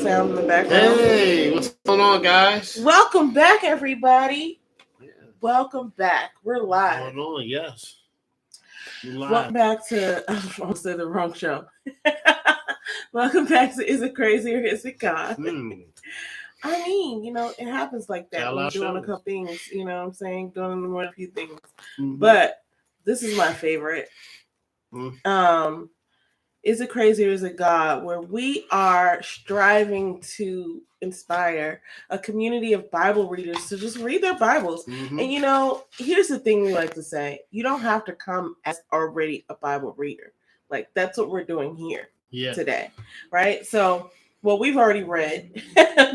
sound in the background. Hey, what's going on, guys? Welcome back, everybody. Yeah. Welcome back. We're live. What's going on? Yes. We're live. Welcome back to, I almost said the wrong show. Welcome back to Is It Crazy or Is It God? I mean, it happens like that when you're doing a couple things, you know what I'm saying? Doing more than a few things. Mm-hmm. But this is my favorite. Mm-hmm. Is It Crazy or Is It God? Where we are striving to inspire a community of Bible readers to just read their Bibles. Mm-hmm. And here's the thing we like to say. You don't have to come as already a Bible reader. Like, that's what we're doing here today, right? So, well, we've already read,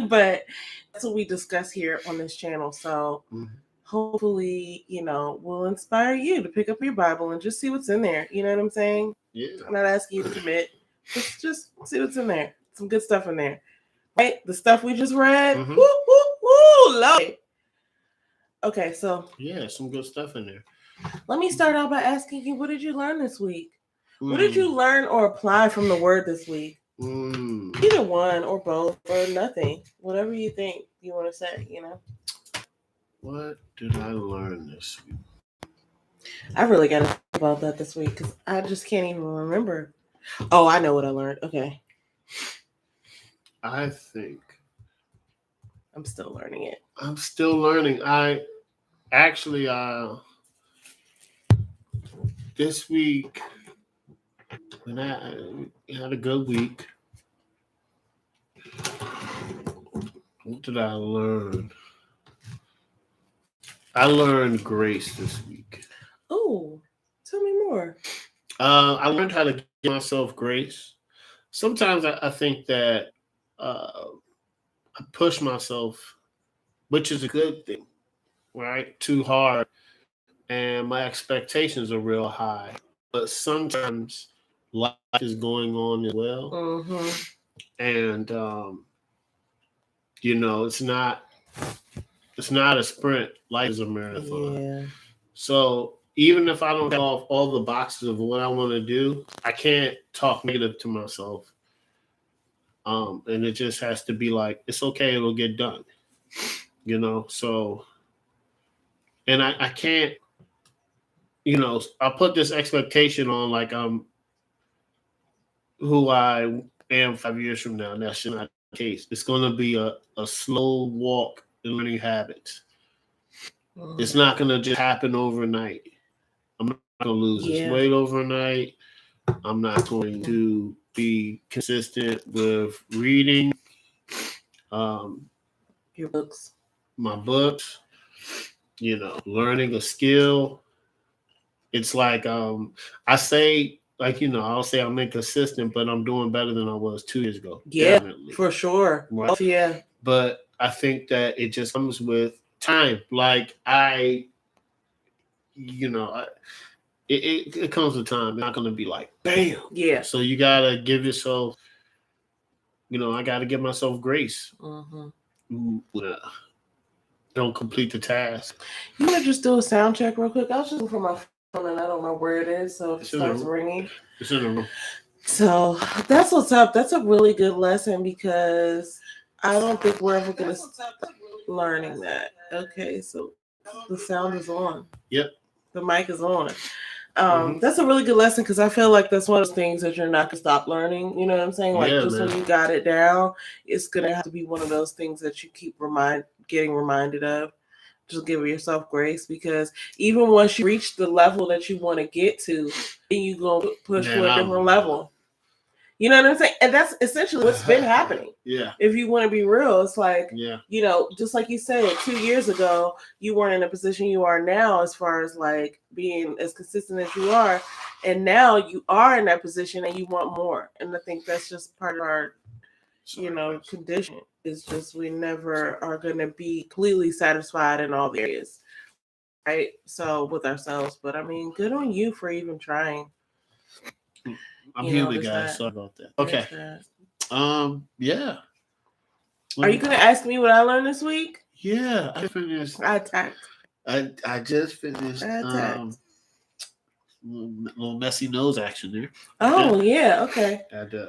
but that's what we discuss here on this channel. So hopefully, we'll inspire you to pick up your Bible and just see what's in there. You know what I'm saying? Yeah. I'm not asking you to commit. Just see what's in there. Some good stuff in there. Right? The stuff we just read. Mm-hmm. Woo, woo, woo, love it. Okay, so. Yeah, some good stuff in there. Let me start out by asking you, what did you learn this week? What did you learn or apply from the word this week? Either one or both or nothing. Whatever you think you want to say, What did I learn this week? I really got to think about that this week because I just can't even remember. Oh, I know what I learned. Okay. I think. I'm still learning it. I'm still learning. This week, when I had a good week, what did I learn? I learned grace this week. Oh, tell me more. I learned how to give myself grace. Sometimes I think that I push myself, which is a good thing, right? Too hard. And my expectations are real high. But sometimes life is going on as well. Mm-hmm. And, it's not a sprint. Life is a marathon. Yeah. So even if I don't have all the boxes of what I want to do, I can't talk negative to myself. And it just has to be like, it's okay, it'll get done. So, and I can't, I put this expectation on like I'm who I am 5 years from now. And that's not the case. It's going to be a slow walk in learning habits. It's not going to just happen overnight. I'm not going to lose this weight overnight. I'm not going to be consistent with reading your books, my books, learning a skill. It's like I say, like, I'll say I'm inconsistent, but I'm doing better than I was 2 years ago. Yeah, definitely. For sure. Right? Oh, yeah. But I think that it just comes with time. Like it comes with time. It's not going to be like, bam. Yeah. So you got to give yourself, I got to give myself grace. Mm-hmm. Don't complete the task. You want to just do a sound check real quick? I was just looking for my phone and I don't know where it is. So if it starts ringing. It's in the room. So that's what's up. That's a really good lesson because I don't think we're ever going to learning that. Okay, so the sound is on. Yep. The mic is on. That's a really good lesson because I feel like that's one of those things that you're not going to stop learning. You know what I'm saying? Like when you got it down, it's going to have to be one of those things that you keep getting reminded of. Just give yourself grace because even once you reach the level that you want to get to, then you go push for a different level. You know what I'm saying? And that's essentially what's been happening. Yeah. If you want to be real, it's like, just like you said, 2 years ago, you weren't in a position you are now as far as like being as consistent as you are. And now you are in that position and you want more. And I think that's just part of our, condition. It's just we never are going to be completely satisfied in all the areas. Right? So with ourselves. But I mean, good on you for even trying. I'm human, guys. Sorry about that. Okay. Yeah. Are you gonna ask me what I learned this week? Yeah, I finished. I attacked. I just finished little messy nose action there. Oh yeah, okay.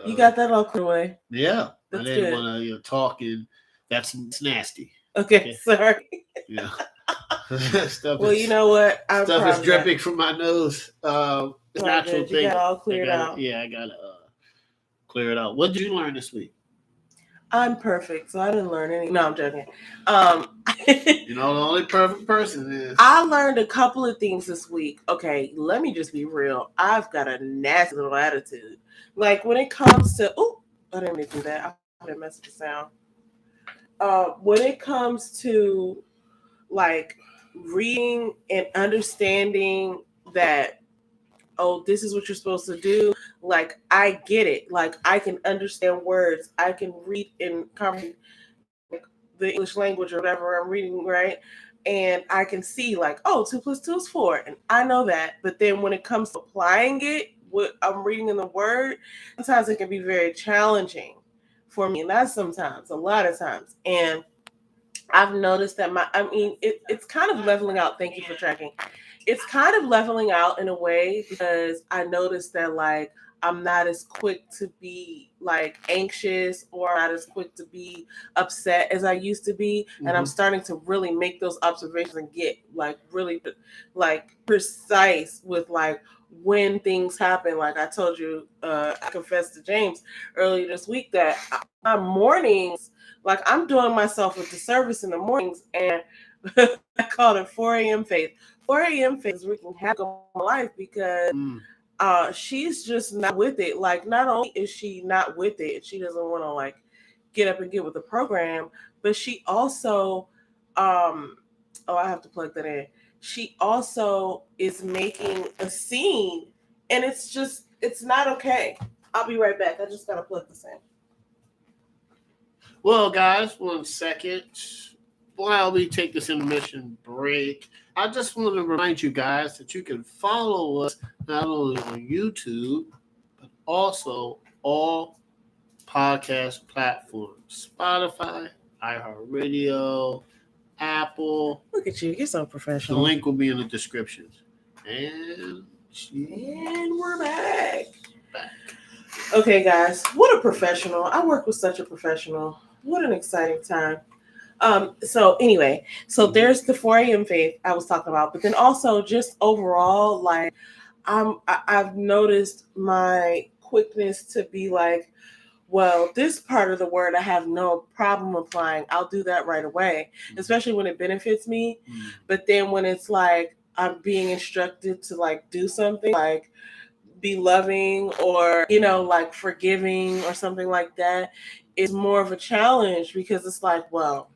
You got that all clear away. Yeah, that's I didn't want to talk, and that's nasty. Okay, sorry. Yeah. Well, you know what? Stuff is dripping from my nose. It's natural thing. You got it all cleared out. Yeah, I got to clear it out. What did you learn this week? I'm perfect, so I didn't learn anything. No, I'm joking. The only perfect person is. I learned a couple of things this week. Okay, let me just be real. I've got a nasty little attitude. Like when it comes to, I didn't even do that. I didn't mess with the sound. When it comes to like reading and understanding that, this is what you're supposed to do. Like, I get it. Like, I can understand words. I can read and comprehend the English language or whatever I'm reading, right? And I can see like, 2 + 2 is 4. And I know that. But then when it comes to applying it, what I'm reading in the word, sometimes it can be very challenging for me. And that's sometimes, a lot of times. And I've noticed that it's kind of leveling out. Thank you for tracking. It's kind of leveling out in a way because I noticed that like I'm not as quick to be like anxious or not as quick to be upset as I used to be. Mm-hmm. And I'm starting to really make those observations and get like really like precise with like when things happen. Like I told you, I confessed to James earlier this week that my mornings, like I'm doing myself a disservice in the mornings, and I call it 4 a.m. faith. 4 a.m. faith is wreaking havoc on my life because she's just not with it. Like not only is she not with it, she doesn't want to like get up and get with the program, but she also, I have to plug that in. She also is making a scene, and it's not okay. I'll be right back. I just gotta plug this in. Well, guys, 1 second. While we take this intermission break, I just want to remind you guys that you can follow us not only on YouTube, but also all podcast platforms. Spotify, iHeartRadio, Apple. Look at you. You're so professional. The link will be in the description. And we're back. Okay, guys. What a professional. I work with such a professional. What an exciting time. So anyway, there's the 4 a.m. faith I was talking about, but then also just overall, like I've noticed my quickness to be like, well, this part of the word I have no problem applying. I'll do that right away, especially when it benefits me. But then when it's like I'm being instructed to like do something like be loving or, like forgiving or something like that, it's more of a challenge because it's like, well,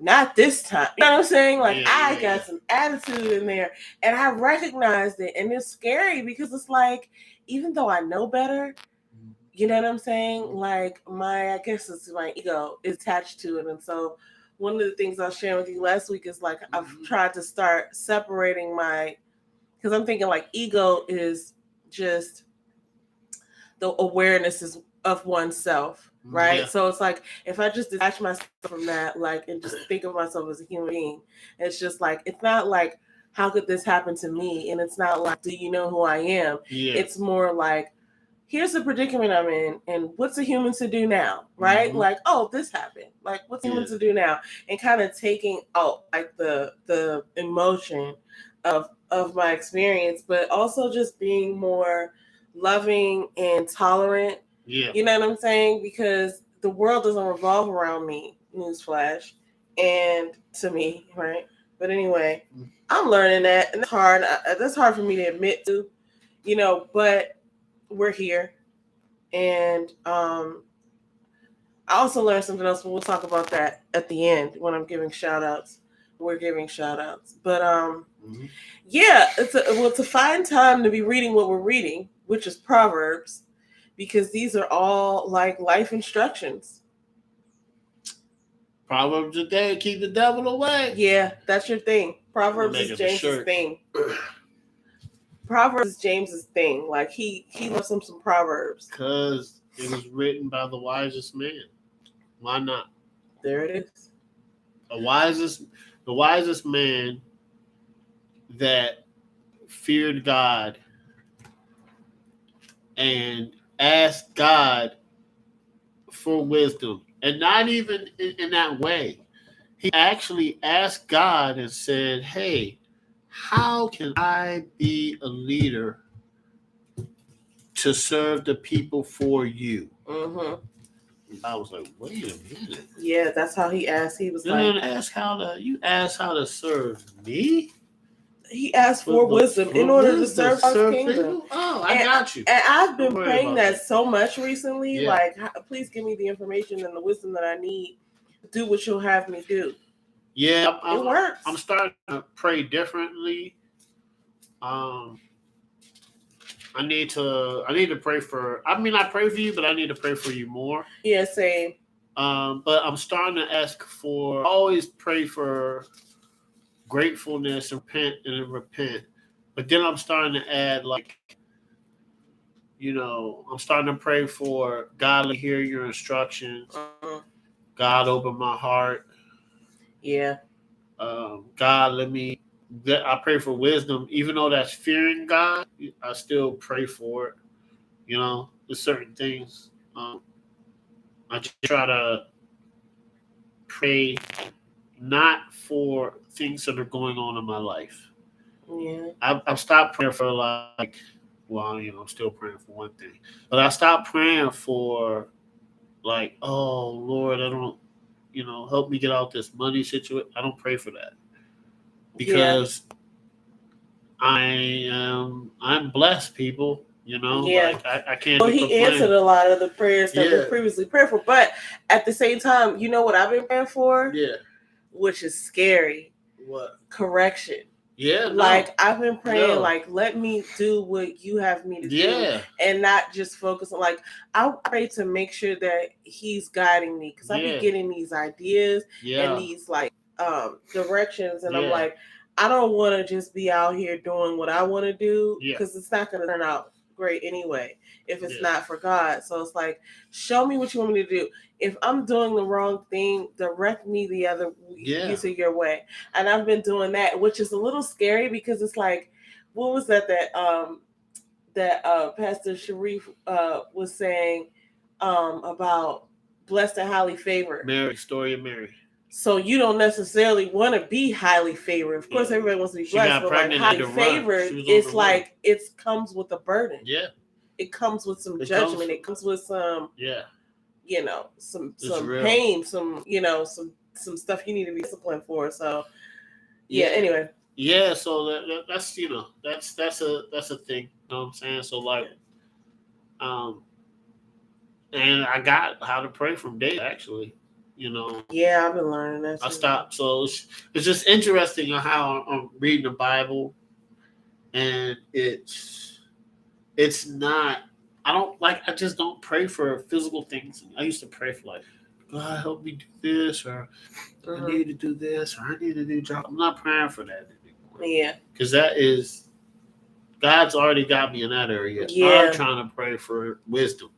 not this time. You know what I'm saying? Like I got some attitude in there and I recognized it, and it's scary because it's like, even though I know better, you know what I'm saying? Like I guess it's my ego is attached to it. And so one of the things I was sharing with you last week is like, I've tried to start separating because I'm thinking like ego is just the awareness of oneself. Right. Yeah. So it's like, if I just detach myself from that, like, and just think of myself as a human being, it's just like, it's not like, how could this happen to me? And it's not like, do you know who I am? Yeah. It's more like, here's the predicament I'm in, and what's a human to do now? Right. Mm-hmm. Like, this happened. Like, what's a human to do now? And kind of taking out like the emotion of my experience, but also just being more loving and tolerant. Yeah. You know what I'm saying? Because the world doesn't revolve around me, newsflash, and to me, right? But anyway, I'm learning that, and it's hard. That's hard for me to admit to, but we're here. And I also learned something else, but we'll talk about that at the end when I'm giving shout outs. We're giving shout outs. But yeah, it's a fine time to be reading what we're reading, which is Proverbs, because these are all like life instructions. Proverbs a day, keep the devil away. Yeah, that's your thing. Proverbs is James's thing. Proverbs is James's thing. Like he loves some Proverbs. Because it was written by the wisest man. Why not? There it is. The wisest man that feared God and asked God for wisdom. And not even in that way. He actually asked God and said, hey, how can I be a leader to serve the people for you? Mm-hmm. I was like, wait a minute. Yeah, that's how he asked. He was You like, ask how to serve me? He asked for wisdom in order to serve God's kingdom. Oh, I got you. And I've been praying that so much recently. Yeah. Like, please give me the information and the wisdom that I need to do what you'll have me do. Yeah, it works. I'm starting to pray differently. I need to pray for. I mean, I pray for you, but I need to pray for you more. Yeah, same. But I'm starting to ask for. Always pray for gratefulness and repent. But then I'm starting to add, like, I'm starting to pray for God to hear your instructions. Uh-huh. God, open my heart. Yeah. God, I pray for wisdom. Even though that's fearing God, I still pray for it. There's certain things. I just try to pray not for things that are going on in my life. Yeah. I've stopped praying for, like, well, I'm still praying for one thing. But I stopped praying for, like, oh, Lord, I don't, help me get out this money situation. I don't pray for that. Because I'm blessed, people. Yeah. Like, I can't. Well, he answered a lot of the prayers that we previously prayed for, but at the same time, you know what I've been praying for? Yeah. Which is scary. What? Correction. Yeah. Like, I've been praying, like, let me do what you have me to do, and not just focus on, like, I pray to make sure that he's guiding me, because I be getting these ideas and these, like, directions, and I'm like, I don't want to just be out here doing what I want to do, because it's not going to turn out great anyway if it's not for God. So it's like, show me what you want me to do. If I'm doing the wrong thing, direct me the other your way. And I've been doing that, which is a little scary, because it's like, what was that Pastor Sharif was saying about blessed and highly favored? Mary, story of Mary. So you don't necessarily want to be highly favored. Of course, everybody wants to be blessed, but like highly favored, it's like it comes with a burden. Yeah. It comes with some judgment. It comes with some some pain, some stuff you need to be disciplined for. So anyway. Yeah, so that's that's a thing. You know what I'm saying? So, like, and I got how to pray from David, actually. Yeah, I've been learning that too. I stopped. So it's just interesting on how I'm reading the Bible, and it's not. I just don't pray for physical things. I used to pray for, like, God, help me do this, or I need to do this, or I need a new job. I'm not praying for that anymore. Yeah. Because God's already got me in that area. Yeah. I'm trying to pray for wisdom.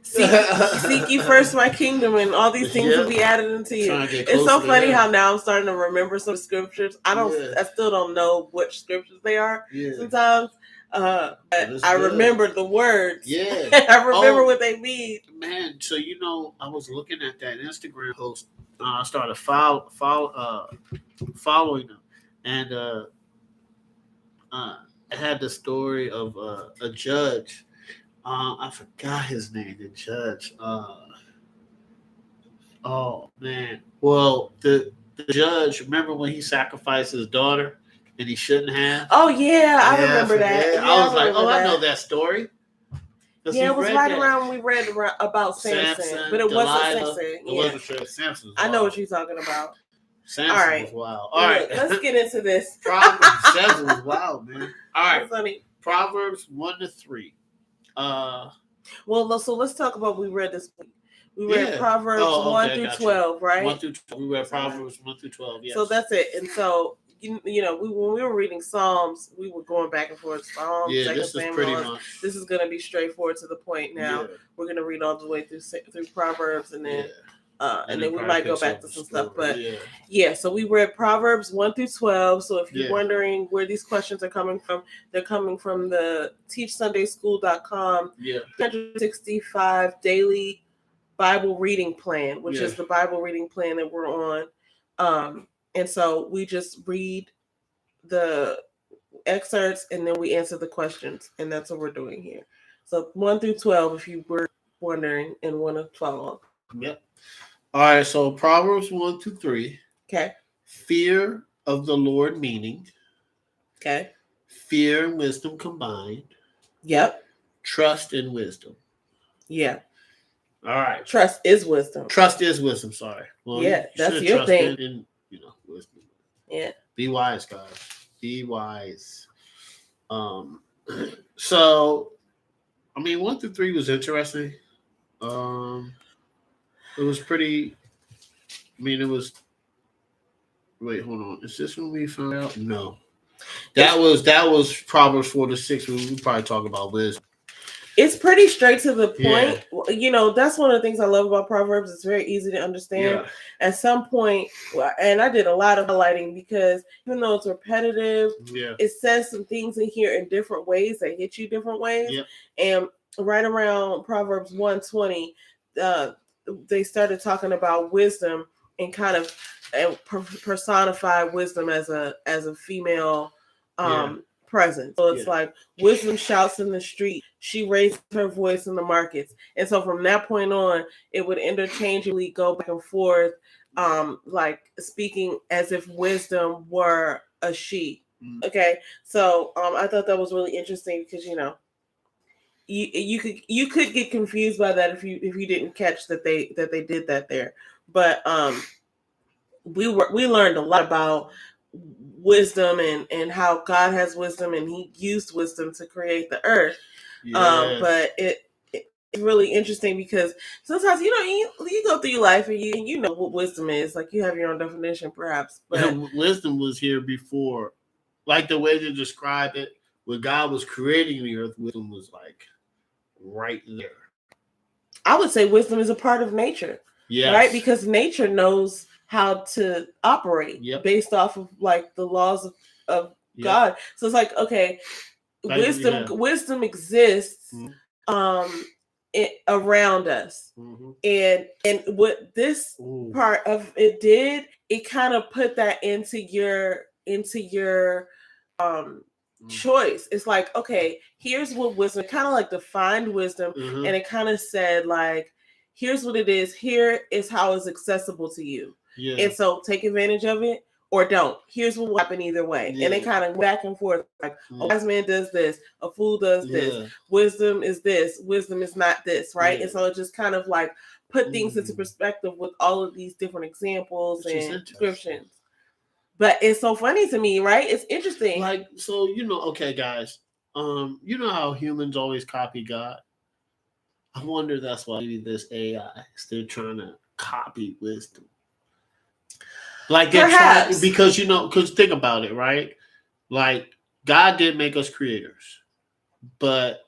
Seek ye first my kingdom, and all these things will be added into you. It's so funny how now I'm starting to remember some scriptures. I still don't know which scriptures they are sometimes. But I remember the words. Yeah. I remember what they mean. Man, so I was looking at that Instagram post. I started following them, and it had the story of a judge. I forgot his name. The judge. Oh man. Well, the judge. Remember when he sacrificed his daughter, and he shouldn't have? Oh yeah, I remember that. Yeah, I was like, I know that story. Yeah, it was right around when we read about Samson, but it wasn't Samson. It wasn't Samson. I know what you're talking about. Samson was wild. All right, let's get into this. Samson was wild, man. All right, funny. Proverbs 1-3. Well, so let's talk about what we read this week. We read Proverbs 1-12, right? 1-12. We read Proverbs 1-12. Yes. So that's it. And so when we were reading Psalms, we were going back and forth. Psalms, this is pretty much. This is going to be straightforward to the point. Now we're going to read all the way through Proverbs, and then and then we might go back to some stuff. But yeah, so we read Proverbs 1 through 12. So if you're wondering where these questions are coming from, they're coming from the teachsundayschool.com 365 daily Bible reading plan, which is the Bible reading plan that we're on. And so we just read the excerpts and then we answer the questions, and that's what we're doing here. So 1 through 12, if you were wondering and want to follow. Yep. All right, so Proverbs 1 through 3. Okay. Fear of the Lord meaning. Okay. Fear and wisdom combined. Yep. Trust and wisdom. Yeah. All right. Trust is wisdom. Trust is wisdom, sorry. Well, yeah, that's your thing. In, wisdom. Yeah. Be wise, guys. Be wise. So, 1 through 3 was interesting. It was pretty. It was. Wait, hold on. Is this when we found out? No, that was Proverbs 4 to 6. We probably talk about wisdom. It's pretty straight to the point. Yeah. That's one of the things I love about Proverbs. It's very easy to understand. Yeah. At some point, and I did a lot of highlighting because even though it's repetitive, it says some things in here in different ways that hit you different ways. Yeah. And right around Proverbs 1:20, they started talking about wisdom and kind of personify wisdom as a female presence. So it's like wisdom shouts in the street. She raises her voice in the markets. And so from that point on, it would interchangeably go back and forth, like speaking as if wisdom were a she. Okay. So I thought that was really interesting because, you could get confused by that if you didn't catch that they did that there. But we learned a lot about wisdom and how God has wisdom and he used wisdom to create the earth. But it's really interesting because sometimes you go through your life and you know what wisdom is, like you have your own definition perhaps, but wisdom was here before, like the way to describe it when God was creating the earth. Wisdom was like right there. I would say wisdom is a part of nature. Right, because nature knows how to operate based off of like the laws of God. So it's like, okay, wisdom exists around us. And what this part of it did, it kind of put that into your choice. It's like, okay, here's what wisdom, kind of like defined wisdom, and it kind of said like, here's what it is. Here is how it's accessible to you. Yeah. And so take advantage of it or don't. Here's what will happen either way. Yeah. And it kind of back and forth. Like a wise man does this. A fool does this. Wisdom is this. Wisdom is not this. Right. Yeah. And so it just kind of like put things into perspective with all of these different examples and descriptions. But it's so funny to me, right? It's interesting. Like, so, okay, guys, you know how humans always copy God? I wonder that's why maybe this AI is still trying to copy wisdom. Like they're trying, because think about it, right? Like God did make us creators, but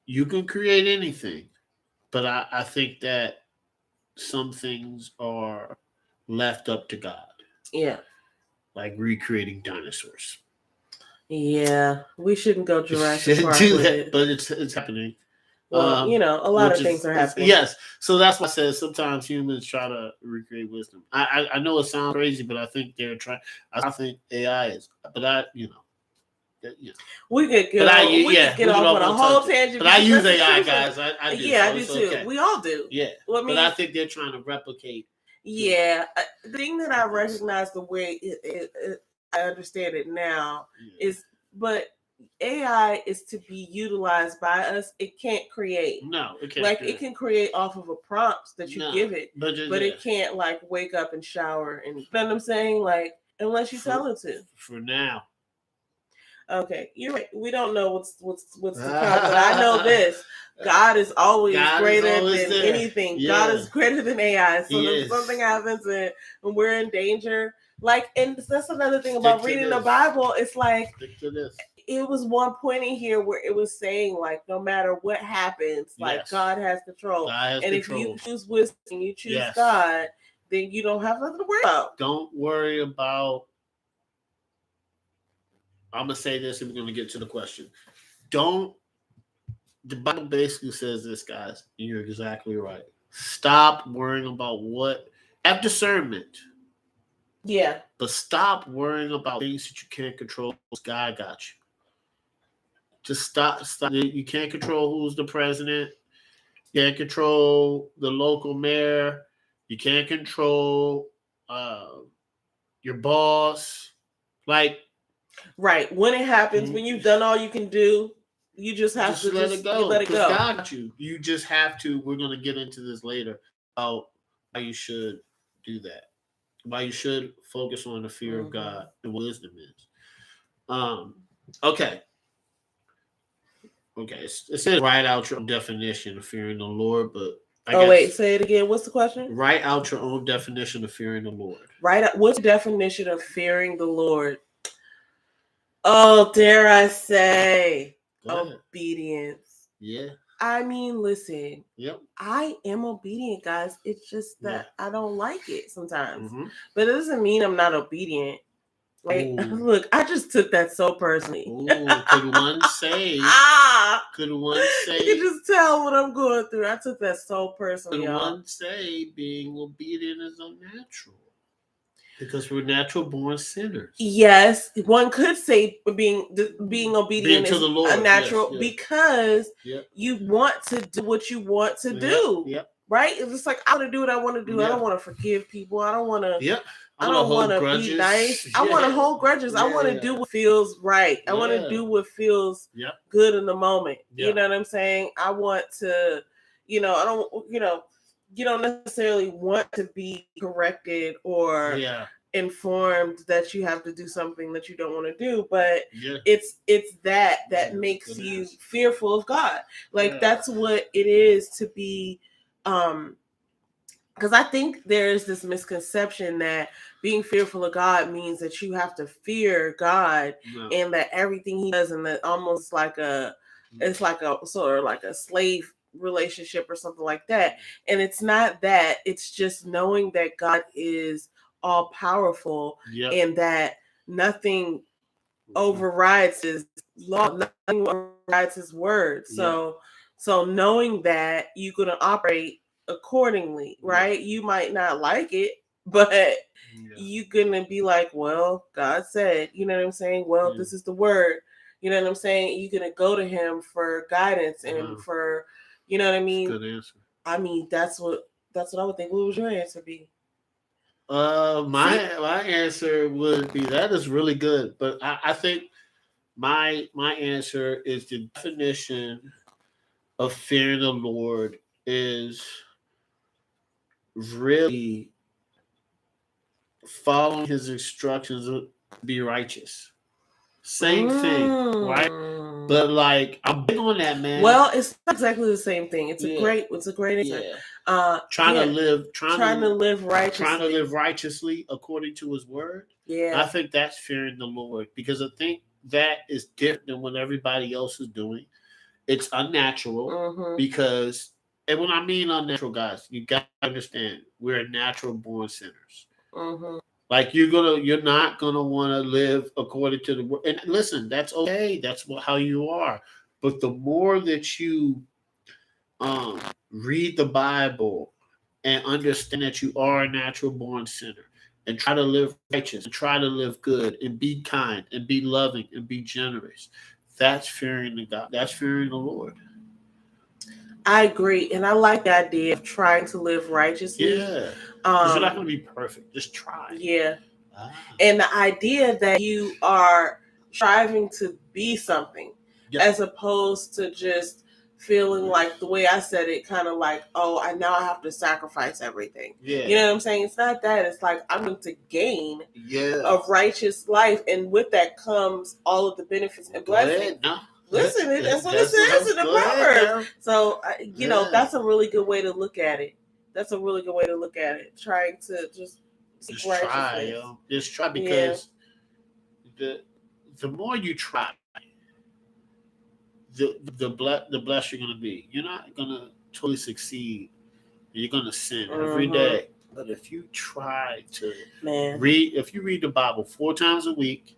you can create anything. But I think that some things are left up to God. Yeah. Like recreating dinosaurs. Yeah, we shouldn't go Jurassic Park with it. But it's happening. Well, a lot of things are happening. Yes. So that's why I said sometimes humans try to recreate wisdom. I know it sounds crazy, but I think they're trying. I think AI is. But we could get off on a whole tangent. But I use AI, guys. I do. Yeah, I do too. Okay. We all do. Yeah. Well, but I think they're trying to replicate. Yeah. The thing that I recognize the way I understand it now is, but AI is to be utilized by us. It can't create. No, it can't. Like it can create off of a prompt that you give it, but it can't like wake up and shower and. You know what I'm saying? Like unless you tell it to. For now. Okay, you're right. We don't know what's to come, but I know this: God is always greater than anything. Yeah. God is greater than AI. So if something happens and we're in danger. Like, and that's another thing about reading the Bible. It's like it was one point in here where it was saying, like, no matter what happens, like, God has control. And if you choose wisdom, you choose God, then you don't have nothing to worry about. Don't worry about. I'm gonna say this, and we're gonna get to the question. The Bible basically says this, guys. You're exactly right. Stop worrying about what. Have discernment. Yeah. But stop worrying about things that you can't control. God got you. Just stop. You can't control who's the president. You can't control the local mayor. You can't control your boss. Like, right. When it happens, when you've done all you can do, you just have to let it go. Let it go. God got you. You just have to. We're going to get into this later. How you should do that. Why you should focus on the fear of God and what wisdom is. Okay. It says write out your own definition of fearing the Lord, but wait, say it again. What's the question? Write out your own definition of fearing the Lord. What's the definition of fearing the Lord? Oh, dare I say, obedience. Yeah. I mean, listen. Yep. I am obedient, guys. It's just that I don't like it sometimes. But it doesn't mean I'm not obedient. Like, look, I just took that so personally. Could one say? Could one say? You can just tell what I'm going through. I took that so personally. Could one say being obedient is unnatural? Because we're natural born sinners. Yes, one could say being obedient to the Lord, unnatural because you want to do what you want to do. Yep. Right? It's just like, I want to do what I want to do. I don't want to forgive people. I don't want to. Yep. I don't want to be nice. I want to hold grudges. I want to do what feels right. I want to do what feels good in the moment. You know what I'm saying? I want to, I don't, you don't necessarily want to be corrected or informed that you have to do something that you don't want to do, but it's that makes you fearful of God. Like that's what it is to be, because I think there's this misconception that being fearful of God means that you have to fear God and that everything he does, and that almost like it's like a sort of like a slave relationship or something like that. And it's not that. It's just knowing that God is all powerful and that nothing overrides his law, nothing overrides his word. So knowing that you're going to operate accordingly, right? You might not like it, but you're gonna be like, well, God said, you know what I'm saying? Well, this is the word, you know what I'm saying? You're gonna go to him for guidance and for, you know what I mean? Good answer. I mean, that's what I would think. What would your answer be? My answer would be, that is really good, but I think my answer is the definition of fearing the Lord is really following his instructions to be righteous. Same thing, right? But like, I'm big on that, man. Well, it's not exactly the same thing. It's a great answer. Trying to live righteously. Trying to live righteously according to his word. Yeah. I think that's fearing the Lord, because I think that is different than what everybody else is doing. It's unnatural because, and when I mean unnatural, guys, you got to understand, we're natural born sinners. Like you're not gonna want to live according to the word. And listen, that's okay. That's how you are. But the more that you read the Bible and understand that you are a natural born sinner, and try to live righteous, and try to live good, and be kind, and be loving, and be generous, that's fearing the God. That's fearing the Lord. I agree, and I like the idea of trying to live righteously. Yeah, you're not going to be perfect. Just try. Yeah, and the idea that you are striving to be something, as opposed to just feeling like, the way I said it, kind of like, oh, I have to sacrifice everything. Yeah, you know what I'm saying? It's not that. It's like, I'm going to gain a righteous life, and with that comes all of the benefits and blessings. Listen, that's what it says in the Proverbs. So, that's a really good way to look at it. Trying to just try, Just try, because the more you try, the blessed you're gonna be. You're not gonna totally succeed. You're gonna sin every day. But if you try to if you read the Bible 4 times a week,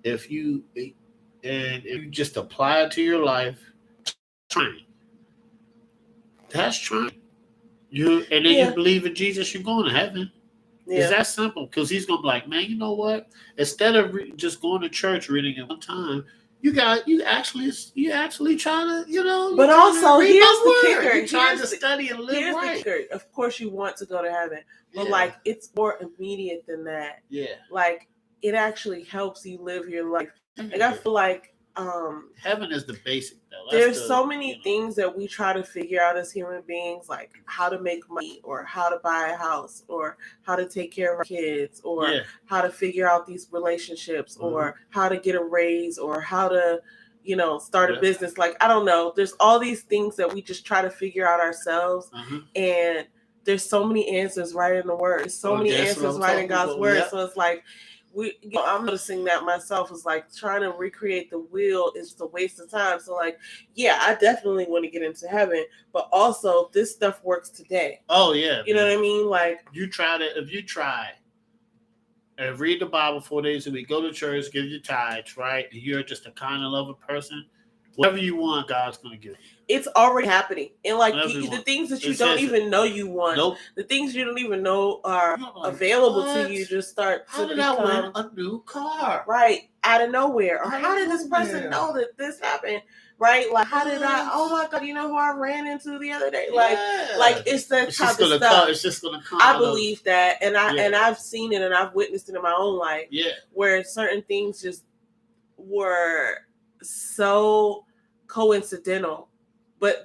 if you just apply it to your life, trying. That's trying. You believe in Jesus, you're going to heaven. Yeah. It's that simple, because he's gonna be like, man, you know what? Instead of just going to church reading it one time, you actually try to, But also, here's the kicker. You're trying to study and live right. The kicker. Of course, you want to go to heaven, but like it's more immediate than that. Yeah. Like it actually helps you live your life. Like I feel like heaven is the basic though. There's so many things that we try to figure out as human beings, like how to make money or how to buy a house or how to take care of our kids or how to figure out these relationships or how to get a raise or how to, start a business. Like, I don't know. There's all these things that we just try to figure out ourselves. And there's so many answers right in the word. There's so many answers right in God's word. So it's like, I'm noticing that myself is like trying to recreate the wheel is just a waste of time. So like, yeah, I definitely want to get into heaven, but also this stuff works today. Oh yeah. You know what I mean? Like if you try and read the Bible 4 days a week, go to church, give your tithes, right? And you're just a kind and loving person. Whatever you want, God's going to give you. It's already happening. And like the things that you don't even know you want, the things you don't even know are available to you, just start to become I win a new car? Right. Out of nowhere. Or how did this person know that this happened? Right? Like how did I, oh my God, you know who I ran into the other day? Like it's that type of stuff. It's just going to come. I believe that. And I've seen it and I've witnessed it in my own life. Yeah. Where certain things just were so coincidental,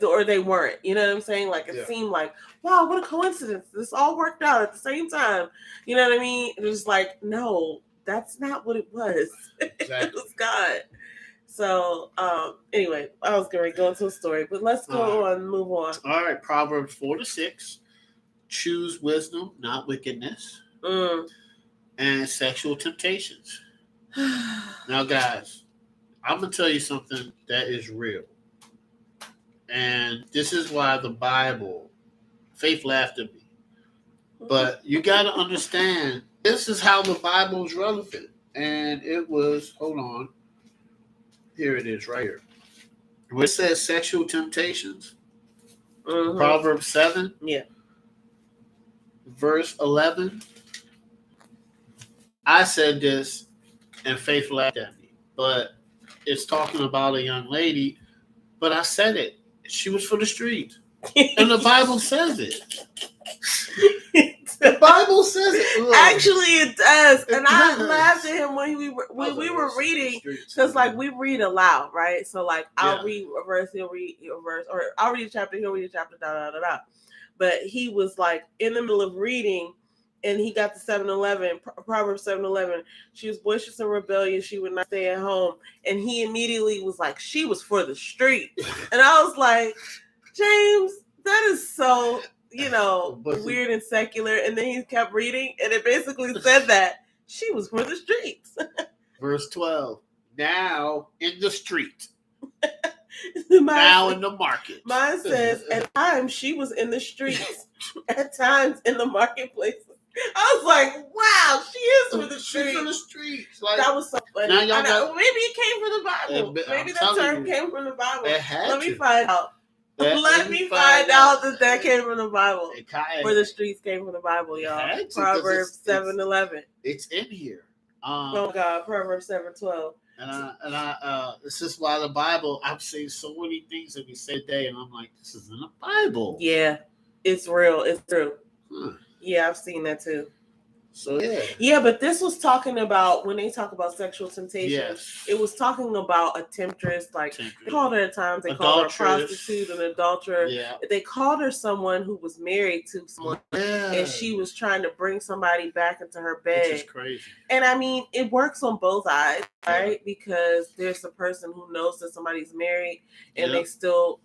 or they weren't, you know what I'm saying? Like it seemed like, wow, what a coincidence. This all worked out at the same time. You know what I mean? It was like, no, that's not what it was. Exactly. It was God. So anyway, I was going to go into a story, but let's go on and move on. All right, Proverbs 4-6. Choose wisdom, not wickedness, and sexual temptations. Now, guys, I'm going to tell you something that is real. And this is why the Bible, Faith laughed at me. But you got to understand, this is how the Bible is relevant. And it was, hold on. Here it is right here. Where it says sexual temptations. Proverbs 7. Yeah. Verse 11. I said this and Faith laughed at me. But it's talking about a young lady. But I said it. She was for the street. And the Bible says it. The Bible says it. Look. Actually, it does. And I laughed at him when we were reading. Because, like, we read aloud, right? So, like, I'll read a verse, he'll read a verse. Or I'll read a chapter, he'll read a chapter, da-da-da-da. But he was, like, in the middle of reading. And he got to 7:11, Proverbs 7:11. She was boisterous and rebellious. She would not stay at home. And he immediately was like, she was for the street. And I was like, James, that is so, weird and secular. And then he kept reading. And it basically said that she was for the streets. Verse 12. Now in the street. Now in the market. Mine says, at times she was in the streets. At times in the marketplace. I was like, wow, she is for the streets. She's for the streets. Like, that was so funny. Now maybe it came from the Bible. Maybe that term came from the Bible. Let me find out. Let me find out that came from the Bible. For the streets came from the Bible, y'all. Proverbs 7:11. It's in here. Oh God, Proverbs 7:12. And I this is why the Bible, I've seen so many things that we say today, and I'm like, this is in the Bible. Yeah, it's real. It's true. Yeah, I've seen that too. So yeah, but this was talking about, when they talk about sexual temptation, it was talking about a temptress. Like they called her at times, they called her a prostitute, an adulterer. They called her someone who was married to someone, and she was trying to bring somebody back into her bed. Which is crazy. And I mean, it works on both sides, right? Because there's a person who knows that somebody's married and they still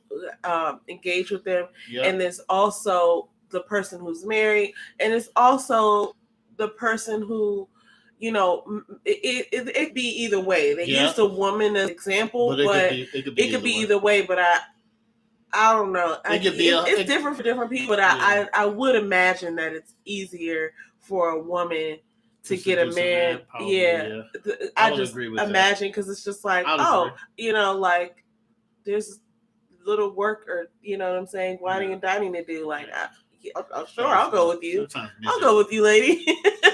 engage with them, and there's also the person who's married, and it's also the person who, It'd be either way. They used a woman as an example, but it could be either way. But I don't know. It's different for different people. But I would imagine that it's easier for a woman to get a man. Probably, I just imagine because it's just like, like there's little work or what I'm saying, whining and dining to do. Like, sure, I'll go with you. I'll go with you, lady.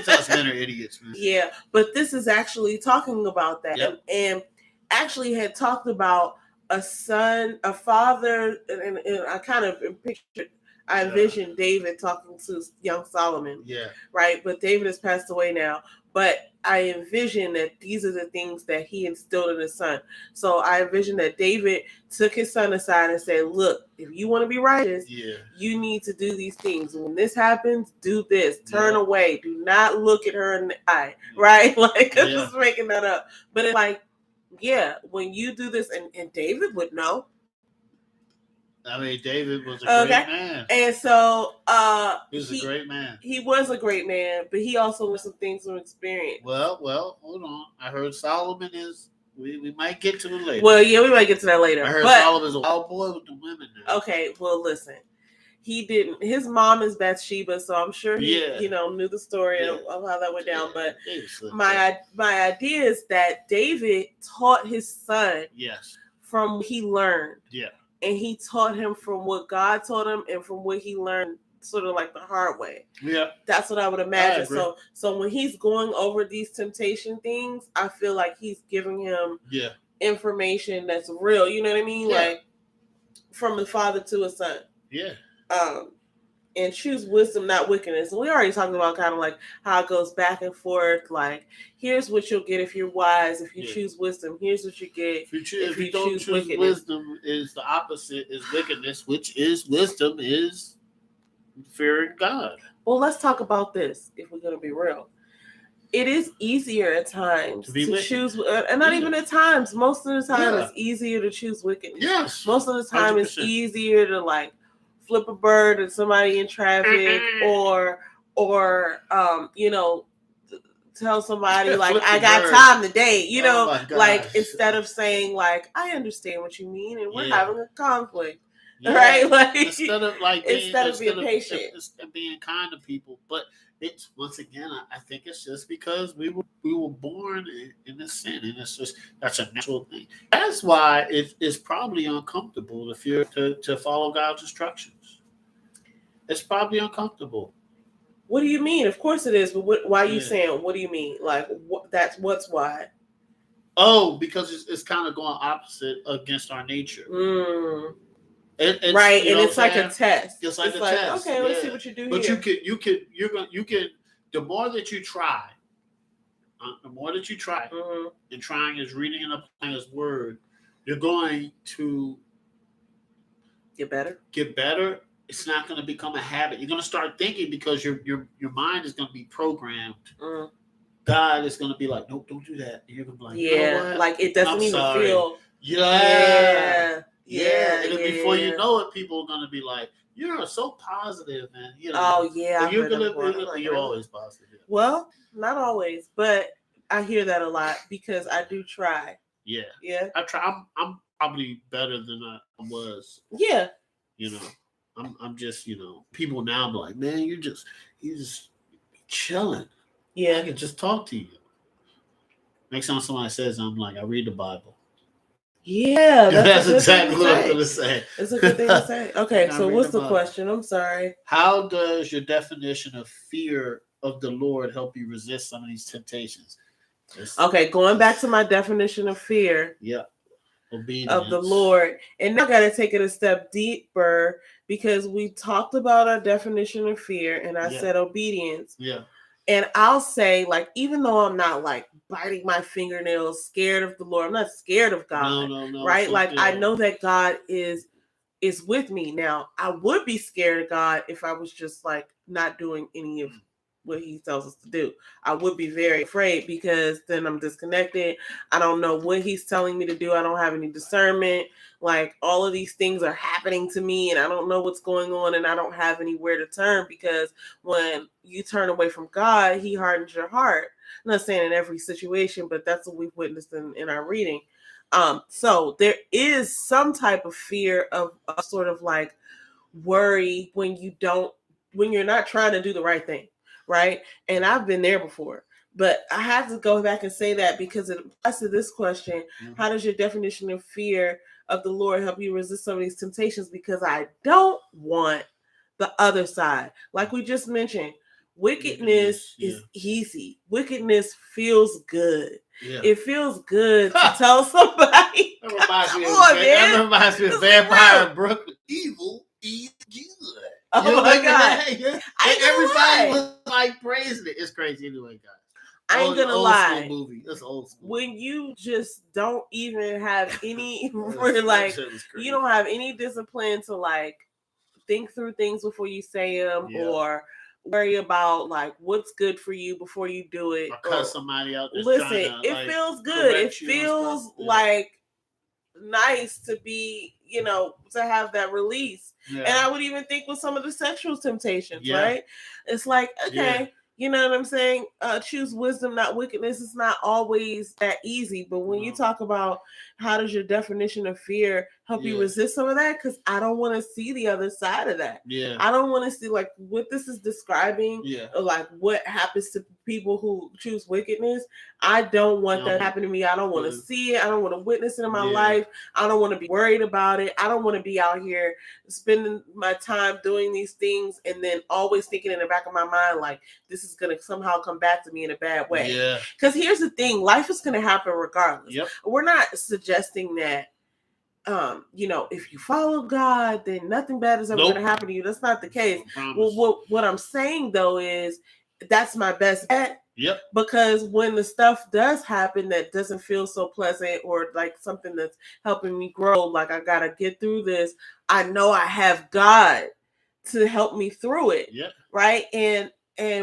Sometimes men are idiots, man. Yeah, but this is actually talking about that, and actually had talked about a father, and I kind of pictured. I envisioned David talking to young Solomon. Yeah. Right, but David has passed away now. But I envision that these are the things that he instilled in his son. So I envision that David took his son aside and said, look, if you want to be righteous, you need to do these things. When this happens, do this. Turn away. Do not look at her in the eye. Right? Like, I'm just making that up. But it's like, when you do this, and David would know. I mean, David was a great man. And so he was a great man. He was a great man, but he also learned some things from experience. Well, hold on. I heard Solomon is we might get to it later. Well, yeah, we might get to that later. I heard Solomon's a wild boy with the women now. Okay, well listen. He didn't. His mom is Bathsheba, so I'm sure he, knew the story of how that went down. But my idea is that David taught his son from what he learned. Yeah. And he taught him from what God taught him and from what he learned sort of like the hard way. Yeah. That's what I would imagine. So when he's going over these temptation things, I feel like he's giving him information that's real. You know what I mean? Yeah. Like from a father to a son. Yeah. And choose wisdom, not wickedness. And we already talked about kind of like how it goes back and forth. Like, here's what you'll get if you're wise. If you choose wisdom, here's what you get. If you don't choose wisdom, is the opposite is wickedness, which is wisdom is fearing God. Well, let's talk about this if we're going to be real. It is easier at times to choose, and not even at times. Most of the time, it's easier to choose wickedness. Yes. Most of the time, 100%. It's easier to like flip a bird at somebody in traffic, or tell somebody like I got time today, like instead of saying like I understand what you mean and we're having a conflict, right? Like instead of being patient, being kind to people, but it's once again I think it's just because we were born in this sin, and it's just that's a natural thing. That's why it's probably uncomfortable to follow God's instructions. It's probably uncomfortable. What do you mean? Of course it is, but why are you saying? What do you mean? Like what's why? Oh, because it's kind of going opposite against our nature. Right, and it's like a test. It's like a test. Okay, let's see what you do. But here. you can. The more that you try, and trying is reading and applying His word, you're going to get better. It's not going to become a habit. You're going to start thinking because your mind is going to be programmed. God is going to be like, nope, don't do that. And you're going to be like, you know what? Like it doesn't even feel. Yeah. And then before you know it, people are going to be like, you're so positive, man. Oh yeah, you're always positive. Well, not always, but I hear that a lot because I do try. Yeah. I try. I'm probably better than I was. Yeah. I'm just, people now be like, man, you're just chilling. Yeah. I can just talk to you. Next time somebody says, I'm like, I read the Bible. Yeah. That's exactly what I'm going to say. It's a good thing to say. Okay, so what's the question? I'm sorry. How does your definition of fear of the Lord help you resist some of these temptations? Okay, going back to my definition of fear. Yeah. Obedience. Of the Lord. And now I got to take it a step deeper because we talked about our definition of fear and I said obedience. Yeah. And I'll say, like, even though I'm not like biting my fingernails, scared of the Lord, I'm not scared of God. No. Right? Like, I know that God is with me. Now, I would be scared of God if I was just like not doing any of what he tells us to do. I would be very afraid because then I'm disconnected. I don't know what he's telling me to do. I don't have any discernment. Like all of these things are happening to me and I don't know what's going on and I don't have anywhere to turn because when you turn away from God, he hardens your heart. I'm not saying in every situation, but that's what we've witnessed in our reading. So there is some type of fear of sort of like worry when you're not trying to do the right thing, right? And I've been there before. But I have to go back and say that because it applies to this question. How does your definition of fear of the Lord help you resist some of these temptations? Because I don't want the other side. Like we just mentioned, wickedness is easy. Wickedness feels good. Yeah. It feels good to tell somebody. That reminds me of Vampire in Brooklyn. Evil is good. Oh my God. Everybody was like praising it. It's crazy anyway, guys. I ain't gonna lie. School movie. That's old school. When you just don't even have any like you don't have any discipline to like think through things before you say them or worry about like what's good for you before you do it. Or cut somebody out. Listen, it feels good. It feels like nice to be, to have that release. Yeah. And I would even think with some of the sexual temptations, right? It's like, okay, you know what I'm saying? Choose wisdom, not wickedness. It's not always that easy. But when you talk about how does your definition of fear help you resist some of that? Because I don't want to see the other side of that. Yeah. I don't want to see like what this is describing, like what happens to people who choose wickedness. I don't want that to happen to me. I don't want to see it. I don't want to witness it in my life. I don't want to be worried about it. I don't want to be out here spending my time doing these things and then always thinking in the back of my mind, like, this is going to somehow come back to me in a bad way. Yeah. Because here's the thing. Life is going to happen regardless. Yep. We're not suggesting that, if you follow God, then nothing bad is ever going to happen to you. That's not the case. Well, what I'm saying, though, is that's my best bet. Yep. Because when the stuff does happen that doesn't feel so pleasant or like something that's helping me grow, like I got to get through this, I know I have God to help me through it. Yep. Right. And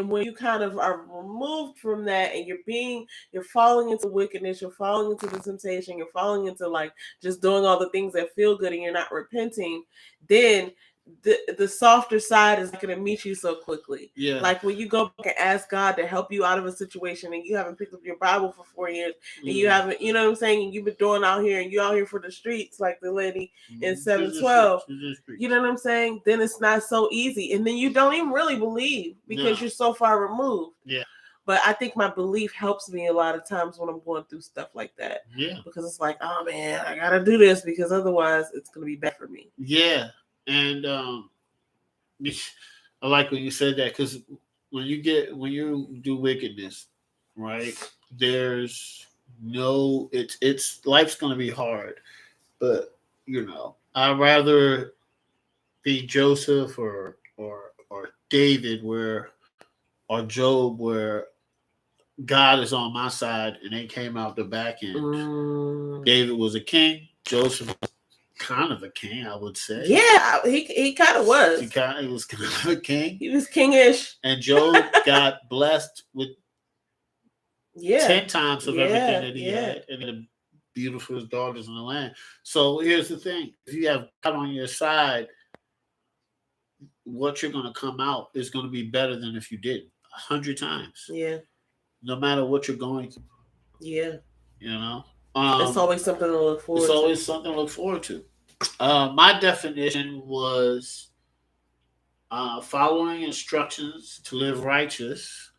when you kind of are removed from that and you're falling into wickedness, you're falling into the temptation, you're falling into like just doing all the things that feel good and you're not repenting, then the softer side is not going to meet you so quickly. Yeah. Like when you go back and ask God to help you out of a situation and you haven't picked up your Bible for 4 years and you haven't, you know what I'm saying? And you've been doing out here and you out here for the streets like the lady in 712. You know what I'm saying? Then it's not so easy. And then you don't even really believe because you're so far removed. Yeah. But I think my belief helps me a lot of times when I'm going through stuff like that. Yeah. Because it's like, oh man, I got to do this because otherwise it's going to be bad for me. Yeah. And I like when you said that because when you do wickedness, right? There's it's life's gonna be hard, but I'd rather be Joseph or David or Job where God is on my side and they came out the back end. David was a king. Joseph was kind of a king, I would say. Yeah, he kind of was. He was kind of a king. He was kingish. And Job got blessed with 10 times of everything that he had, and the beautiful daughters in the land. So here's the thing: if you have God on your side, what you're going to come out is going to be better than if you didn't. 100 times. Yeah. No matter what you're going through. Yeah. It's always something to look forward to. It's always something to look forward to. My definition was following instructions to live righteous,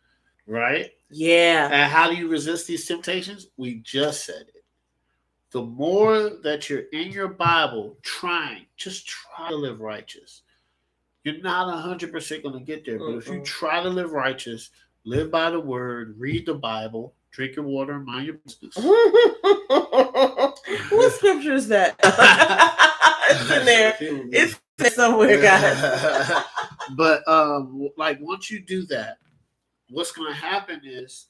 right? Yeah. And how do you resist these temptations? We just said it. The more that you're in your Bible just try to live righteous. You're not 100% going to get there, but if you try to live righteous, live by the word, read the Bible, drink your water, and mind your business. What scripture is that? It's in there. It's there somewhere, guys. But like once you do that, what's going to happen is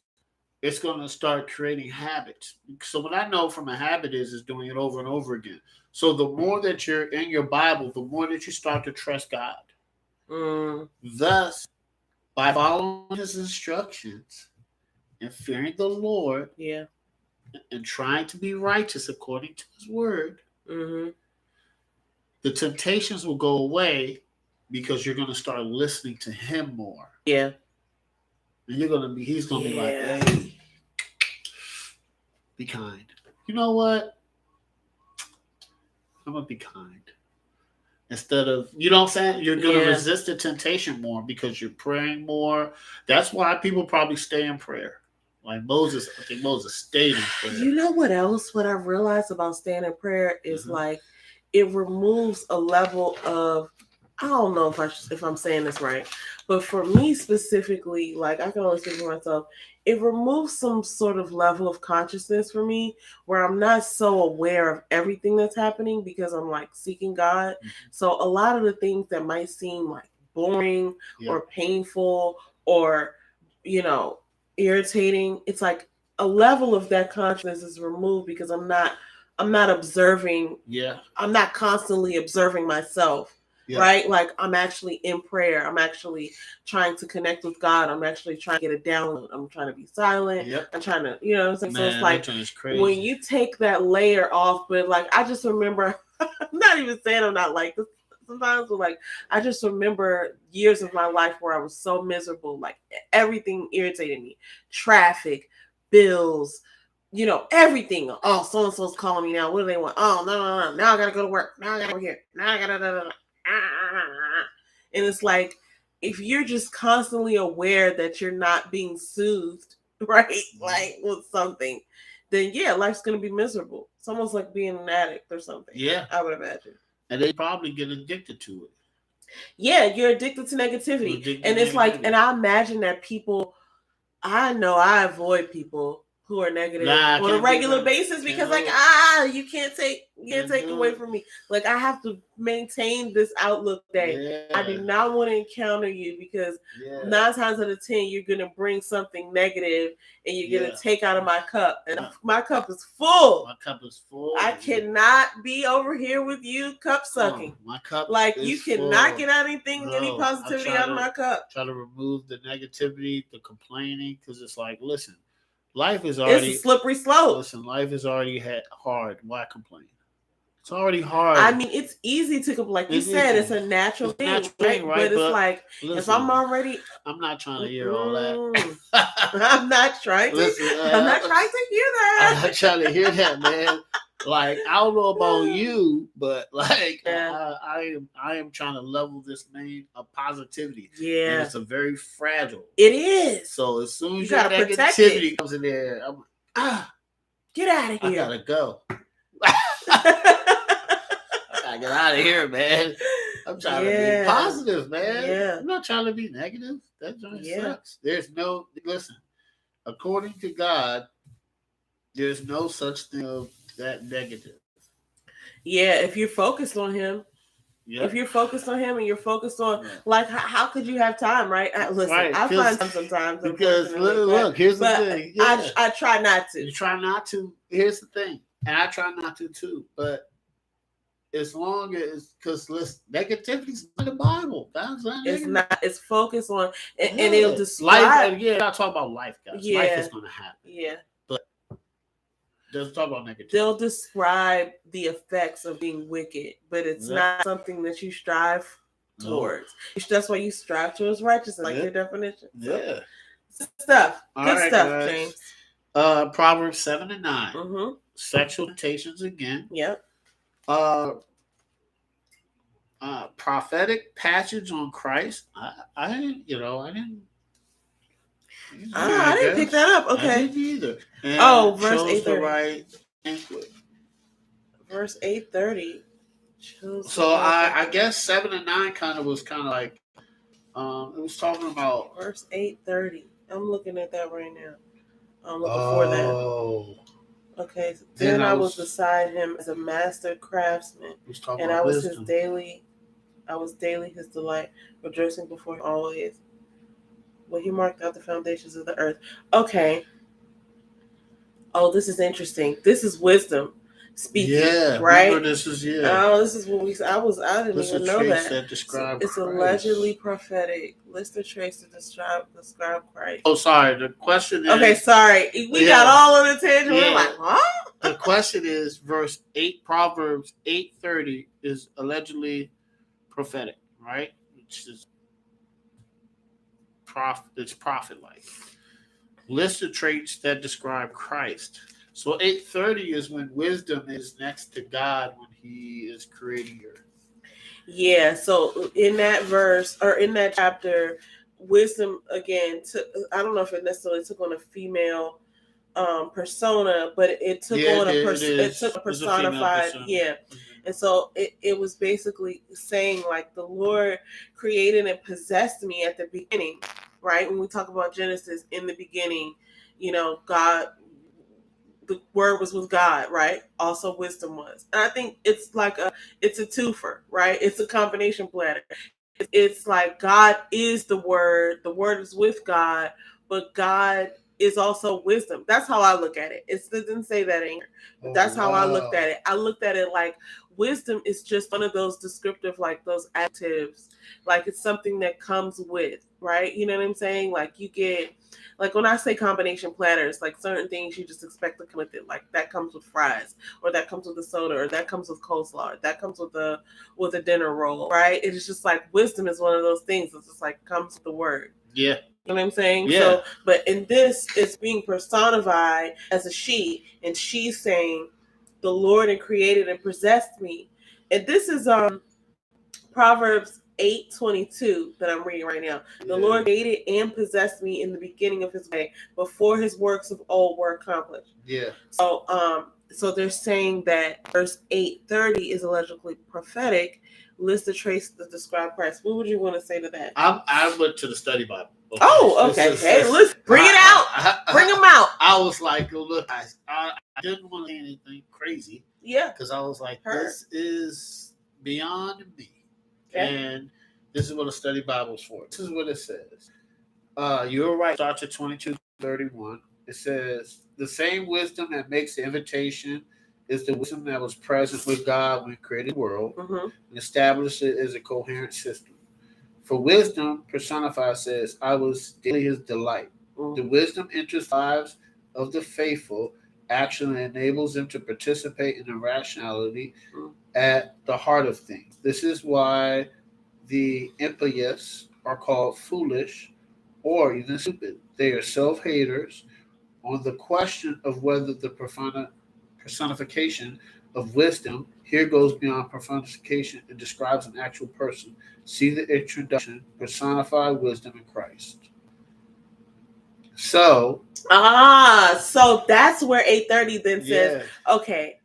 it's going to start creating habits. So what I know from a habit is doing it over and over again. So the more that you're in your Bible, the more that you start to trust God. Thus, by following his instructions and fearing the Lord, and trying to be righteous according to his word, the temptations will go away because you're going to start listening to him more. Yeah. And he's going to be like, hey, be kind. You know what? I'm going to be kind. Instead of, you know what I'm saying? You're going to resist the temptation more because you're praying more. That's why people probably stay in prayer. Like Moses, I think Moses stayed in prayer. You know what else? What I've realized about staying in prayer is like it removes a level of, I don't know if I'm saying this right, but for me specifically, like I can only speak for myself, it removes some sort of level of consciousness for me where I'm not so aware of everything that's happening because I'm like seeking God. So a lot of the things that might seem like boring or painful or, irritating, it's like a level of that consciousness is removed because I'm not observing. I'm not constantly observing myself. Right? Like I'm actually in prayer. I'm actually trying to connect with God. I'm actually trying to get a download. I'm trying to be silent. I'm trying to, you know what I'm saying? So it's like when you take that layer off, but like I just remember, I'm not even saying I'm not like this sometimes, but like I just remember years of my life where I was so miserable, like everything irritated me. Traffic, bills, everything. Oh, so-and-so's calling me now. What do they want? Oh, no. Now I gotta go to work. Now I gotta go here. Now I gotta and it's like if you're just constantly aware that you're not being soothed, right? Like with something, then life's gonna be miserable. It's almost like being an addict or something. I would imagine. And they probably get addicted to it. Yeah, you're addicted to negativity. And it's like, and I imagine that people, I know I avoid people who are negative on a regular basis because like, you can't take away from me. Like I have to maintain this outlook that I do not want to encounter you because 9 times out of 10, you're going to bring something negative and you're going to take out of my cup. And my cup is full. My cup is full. I cannot be over here with you cup sucking. My cup like is you cannot full. Get anything, any positivity out of my cup. Try to remove the negativity, the complaining, because it's like, listen, life is already... It's a slippery slope. Listen, life is already hard. Why complain? It's already hard. I mean, it's easy to complain. Like you said, it's a natural thing, right? But it's like, listen, if I'm already... I'm not trying to hear all that. I'm not trying to... I'm not trying to hear that. I'm not trying to hear that, man. Like, I don't know about you, but like, I am trying to level this main of positivity. Yeah. And it's a very fragile. It is. So as soon as your negativity comes in there, I'm like, get out of here. I gotta go. I gotta get out of here, man. I'm trying to be positive, man. Yeah. I'm not trying to be negative. That just sucks. Listen, according to God, there's no such thing of that negative. Yeah, if you're focused on him. Yep. If you're focused on him and you're focused on, like, how could you have time, right? Listen, I find time sometimes. Because, look, here's the thing. Yeah. I try not to. You try not to. Here's the thing. And I try not to, too. But as long as, because, listen, negativity is in the Bible. It's not. It's focused on, and it'll describe. Life, I'm not talking about life, guys. Yeah. Life is going to happen. Yeah. They'll talk about negativity. They'll describe the effects of being wicked, but it's not something that you strive towards. That's why you strive towards righteousness, like your definition. So, good stuff. All good right, stuff, guys. James. Proverbs 7 and 9. Mm-hmm. Sexual temptations again. Yep. Prophetic passage on Christ. I didn't pick that up. Okay. I didn't either. And verse 8:30. Right verse 8:30. So I guess 7 and 9 was like it was talking about verse 8:30. I'm looking at that right now. I'm looking for that. Okay. Then I was beside him as a master craftsman, and I was daily his delight, rejoicing before him always. Well, he marked out the foundations of the earth. Okay. Oh, this is interesting. This is wisdom. speaking. Yeah, right. Remember this is Oh, this is what we. I didn't List even of know traits that. describe it's Christ. allegedly prophetic. List of traits to describe Christ. Oh, sorry. The question is. Okay, sorry. We got all on the tangent. We're like, huh? The question is, verse 8, Proverbs 8:30 is allegedly prophetic, right? Which is it's prophet-like. List of traits that describe Christ. So 8:30 is when wisdom is next to God when he is creating earth. Yeah, so in that verse or in that chapter, wisdom again I don't know if it necessarily took on a female persona, but it took on it took a personified, and so it was basically saying like the Lord created and possessed me at the beginning, right? When we talk about Genesis, in the beginning, God, the word was with God, right? Also wisdom was. And I think it's a twofer, right? It's a combination platter. It's like God is the word is with God, but God is also wisdom. That's how I look at it. It didn't say that in here, but that's how I looked at it. I looked at it like wisdom is just one of those descriptive, like those adjectives, like it's something that comes with, right? You know what I'm saying? Like you get, like when I say combination platters, like certain things you just expect to come with it, like that comes with fries, or that comes with a soda, or that comes with coleslaw, or that comes with a dinner roll, right? It is just like wisdom is one of those things. It's just like comes with the word. Yeah. You know what I'm saying? Yeah. So, but in this, it's being personified as a she, and she's saying, "The Lord and created and possessed me." And this is Proverbs 8:22 that I'm reading right now. The Lord created and possessed me in the beginning of his way, before his works of old were accomplished. Yeah. So they're saying that verse 8:30 is allegedly prophetic. List the traits that describe Christ. What would you want to say to that? I went to the study Bible. Okay. Oh, okay. Hey, let's bring it out. Bring them out. I was like, look, I didn't want to say anything crazy. Yeah. Because I was like, this is beyond me. Okay. And this is what a study Bible is for. This is what it says. You're right. Starts at 22:31. It says, the same wisdom that makes the invitation is the wisdom that was present with God when he created the world and established it as a coherent system. For wisdom personified says, I was daily his delight. The wisdom enters lives of the faithful, actually enables them to participate in the rationality at the heart of things. This is why the impious are called foolish or even stupid. They are self-haters. On the question of whether the personification of wisdom here goes beyond personification and describes an actual person, see the introduction, personify wisdom in Christ. So that's where 8:30 then says, okay.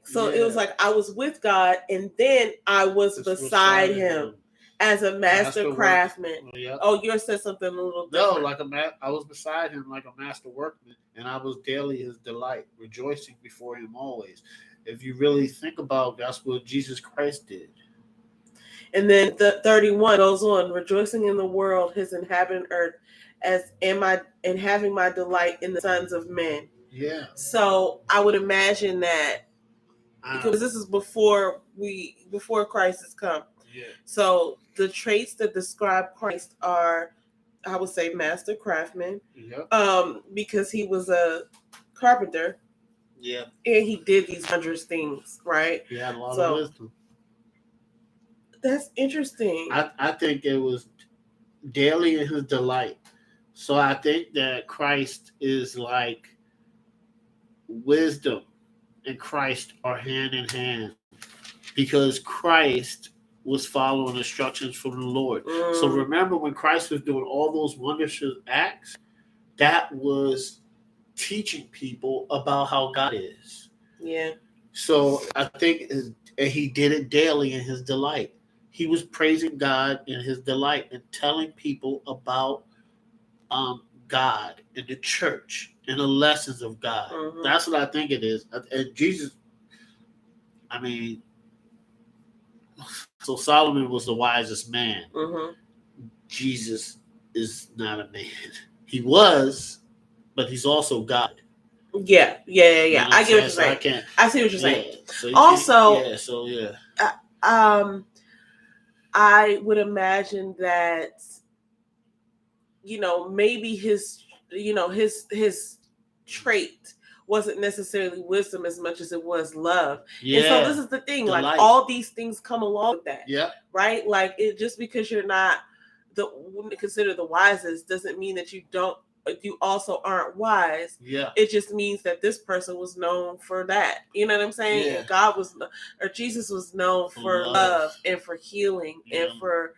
So it was like I was with God, and then I was beside him as a master craftsman. Oh, yours said something a little different. No, I was beside him like a master workman, and I was daily his delight, rejoicing before him always. If you really think about it, that's what Jesus Christ did. And then the 31 goes on, rejoicing in the world, his inhabitant earth, and having my delight in the sons of men. Yeah. So I would imagine that because this is before Christ has come. Yeah. So the traits that describe Christ are, I would say, master craftsman. Yep. Because he was a carpenter. Yeah. And he did these wondrous things, right? He had a lot of wisdom. That's interesting. I think it was daily in his delight. So I think that Christ is like wisdom and Christ are hand in hand because Christ was following instructions from the Lord. So remember when Christ was doing all those wondrous acts, that was teaching people about how God is. Yeah. So I think he did it daily in his delight. He was praising God in his delight and telling people about God and the church and the lessons of God. That's what I think it is. And Jesus, I mean, so Solomon was the wisest man. Jesus is not a man. He was, but he's also God. Yeah. You know I get what you're saying. So I see what you're saying. So Also, I would imagine that, maybe his trait wasn't necessarily wisdom as much as it was love. Yeah. And so this is the thing, like light. All these things come along with that. Yeah. Right? Like it just because you're not considered the wisest doesn't mean that you also aren't wise. Yeah. It just means that this person was known for that. You know what I'm saying? Yeah. And Jesus was known for love and for healing and for,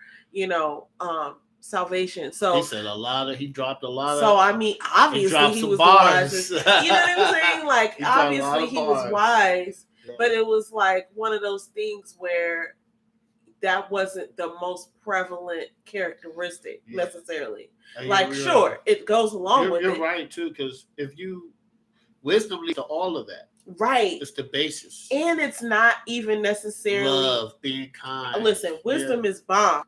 salvation. So he said he dropped a lot. So I mean, obviously he was bars. The wisest. You know what I'm saying? Like obviously he was wise, but it was like one of those things where that wasn't the most prevalent characteristic necessarily. Like sure, right. It goes along with it. You're right too, because wisdom leads to all of that. Right. It's the basis. And it's not even necessarily love, being kind. Listen, wisdom is bomb.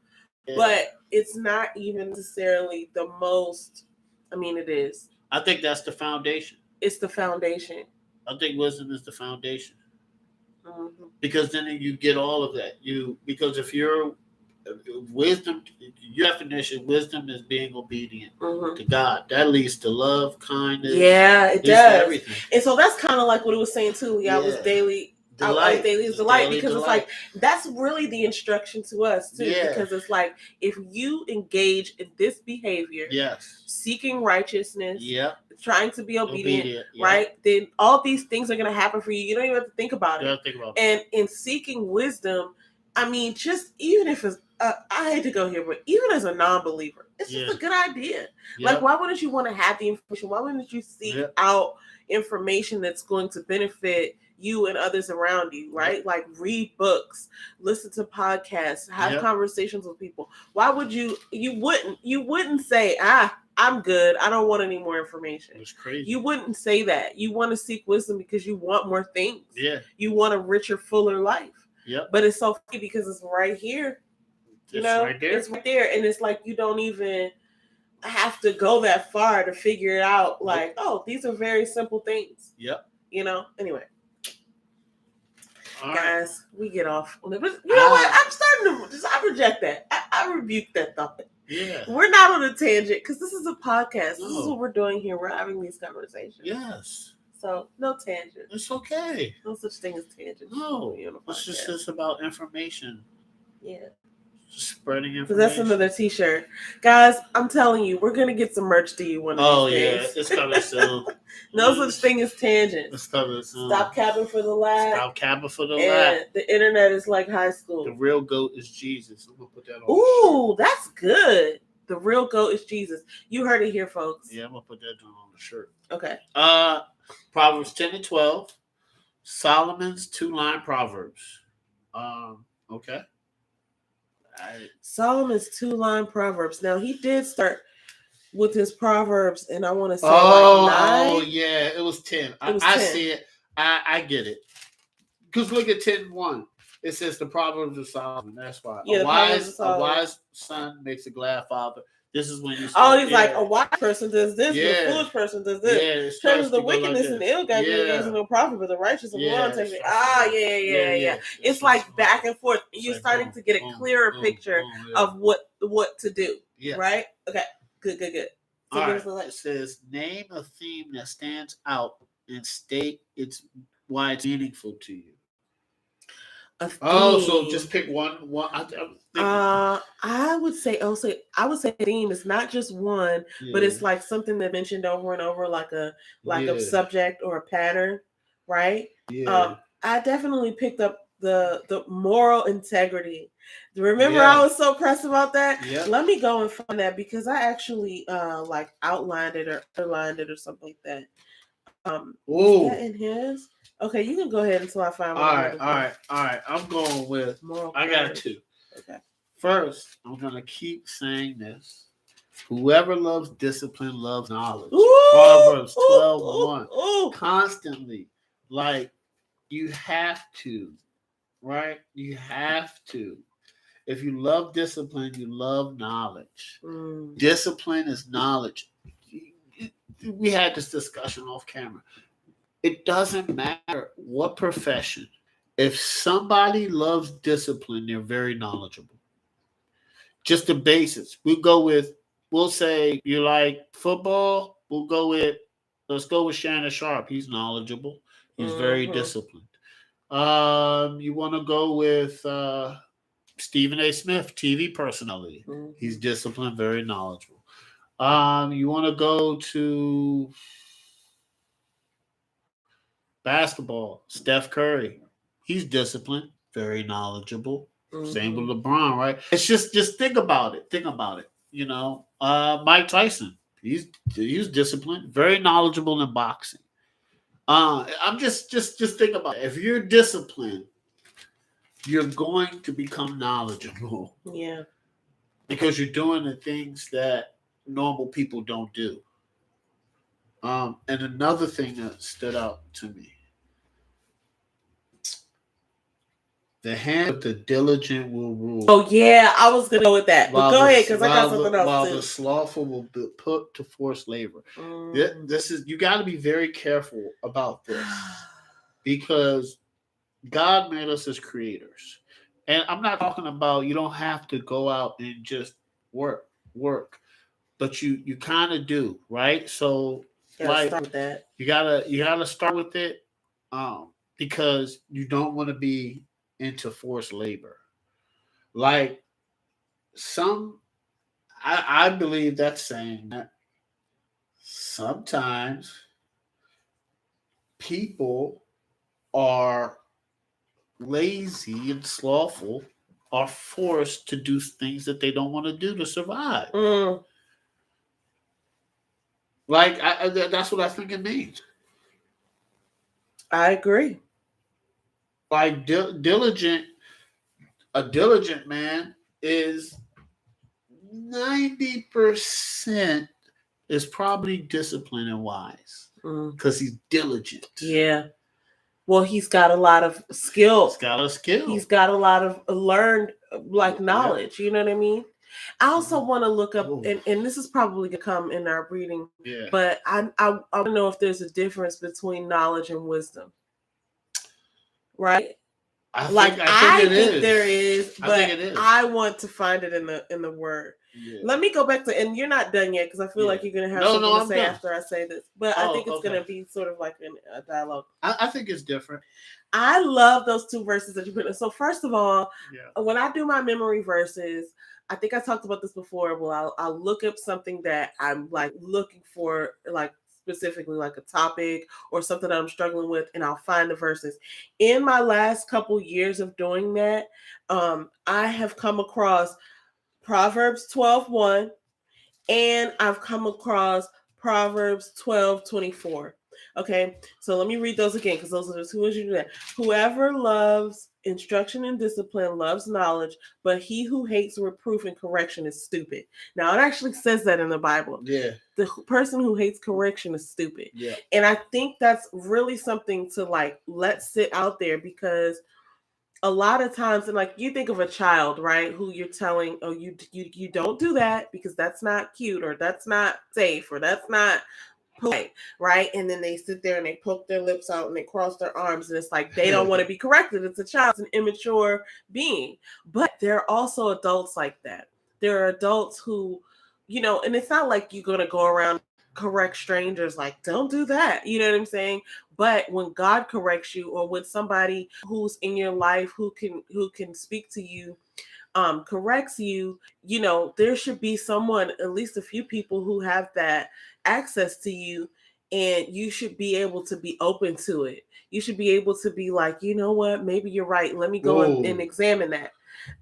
Yeah. But it's not even necessarily the most. I mean, it is. I think that's the foundation. It's the foundation. I think wisdom is the foundation. Mm-hmm. Because then you get all of that. Because if you're wisdom, your definition, wisdom is being obedient to God. That leads to love, kindness. Yeah, it does. Everything. And so that's kind of like what it was saying too. I was daily. Daily is delight because it's like that's really the instruction to us too. Yeah. Because it's like if you engage in this behavior, seeking righteousness, trying to be obedient, right? Then all these things are going to happen for you. You don't even have to think about it. And in seeking wisdom, I mean, just even if it's I hate to go here, but even as a non-believer, it's just a good idea. Like, why wouldn't you want to have the information? Why wouldn't you seek out information that's going to benefit you and others around you, right? Like read books, listen to podcasts, have conversations with people. Why would you wouldn't say, I'm good. I don't want any more information. It's crazy. You wouldn't say that. You want to seek wisdom because you want more things. Yeah. You want a richer, fuller life. Yep. But it's so funny because it's right here. Right there. It's right there. And it's like you don't even have to go that far to figure it out. Like, these are very simple things. Yep. Anyway. All guys, we get off on it. But you know what? I'm starting to I reject that. I rebuke that thought. Yeah. We're not on a tangent because this is a podcast. No. This is what we're doing here. We're having these conversations. Yes. So no tangent. It's okay. No such thing as tangent. No. It's just about information. Yeah. Spreading information. Because that's another T-shirt, guys. I'm telling you, we're gonna get some merch to you one of these days. It's coming soon. No such thing as tangent. It's coming soon. Stop capping for the lab. Stop capping for the lab. The internet is like high school. The real GOAT is Jesus. I'm gonna put that on. Ooh, that's good. The real GOAT is Jesus. You heard it here, folks. Yeah, I'm gonna put that on the shirt. Okay. Proverbs 10 and 12. Solomon's 2-line Proverbs. Okay. Solomon's 2-line Proverbs. Now he did start with his Proverbs, and I want to say 9. Oh yeah, it was 10. I 10. See it. I get it. Because look at 10:1. It says the Proverbs of Solomon. That's why. Yeah, a wise son makes a glad father. This is when you start, he's like, a wise person does this, a foolish person does this. Turns the wickedness and the ill guy gives no profit, but the righteous and one takes it. Yeah. It's like back and forth. You're starting to get a clearer picture of what to do. Yeah. Right? Okay. Good. So it says, name a theme that stands out and state why it's meaningful to you. So just pick one. I would say theme is not just one, but it's like something that mentioned over and over, like a subject or a pattern, right? Yeah. I definitely picked up the moral integrity. Remember, I was so pressed about that. Yeah. Let me go and find that because I actually outlined it or underlined it or something like that. Is that in his? Okay, you can go ahead until I find one. All right. I'm going with moral. I got 2. Okay. First, I'm gonna keep saying this. Whoever loves discipline loves knowledge. Proverbs 12:1. Constantly, like you have to, right? You have to. If you love discipline, you love knowledge. Discipline is knowledge. We had this discussion off camera. It doesn't matter what profession. If somebody loves discipline, they're very knowledgeable. Just the basics. We'll say you like football. Let's go with Shannon Sharp. He's knowledgeable. He's very disciplined. You want to go with Stephen A. Smith, TV personality. He's disciplined, very knowledgeable. You want to go to basketball, Steph Curry. He's disciplined, very knowledgeable. Same with LeBron, right? It's just think about it. Think about it. Mike Tyson. He's disciplined, very knowledgeable in boxing. I'm just think about it. If you're disciplined, you're going to become knowledgeable. Yeah. Because you're doing the things that normal people don't do. And another thing that stood out to me. The hand of the diligent will rule. Oh, yeah. I was going to go with that. But go ahead, because I got something else, while the slothful will be put to forced labor. You got to be very careful about this. Because God made us as creators. And I'm not talking about you don't have to go out and just work. But you kind of do, right? So start with that. You gotta start with it because you don't want to be into forced labor. Like I believe that's saying that sometimes people are lazy and slothful, are forced to do things that they don't want to do to survive. Like that's what I think it means. I agree. Like a diligent man is 90% is probably disciplined and wise because he's diligent. Yeah. Well, he's got a lot of skill. He's got a skill. He's got a lot of learned knowledge. You know what I mean? I also want to look up, and this is probably going to come in our reading, but I want to know if there's a difference between knowledge and wisdom. Right? I think there is, but I want to find it in the word. Yeah. Let me go back to, and you're not done yet because I feel like you're going to have something to say after I say this, but I think it's going to be sort of like a dialogue. I think it's different. I love those two verses that you put in. So first of all, when I do my memory verses, I think I talked about this before. Well, I'll look up something that I'm like looking for, like specifically like a topic or something that I'm struggling with, and I'll find the verses. In my last couple years of doing that, I have come across Proverbs 12:1, and I've come across Proverbs 12:24. Okay, so let me read those again because those are the two ways you do that. Whoever loves instruction and discipline loves knowledge, but he who hates reproof and correction is stupid. Now, it actually says that in the Bible. Yeah. The person who hates correction is stupid. Yeah. And I think that's really something to let sit out there, because a lot of times, and like you think of a child, right, who you're telling, oh, you don't do that because that's not cute, or that's not safe, or that's not polite, right? And then they sit there and they poke their lips out and they cross their arms, and it's like they don't want to be corrected. It's a child, it's an immature being. But there are also adults like that. There are adults who, and it's not like you're going to go around correct strangers like, don't do that. You know what I'm saying? But when God corrects you, or when somebody who's in your life who can speak to you corrects you, there should be someone, at least a few people, who have that access to you, and you should be able to be open to it. You should be able to be like, you know what, maybe you're right. Let me go and examine that.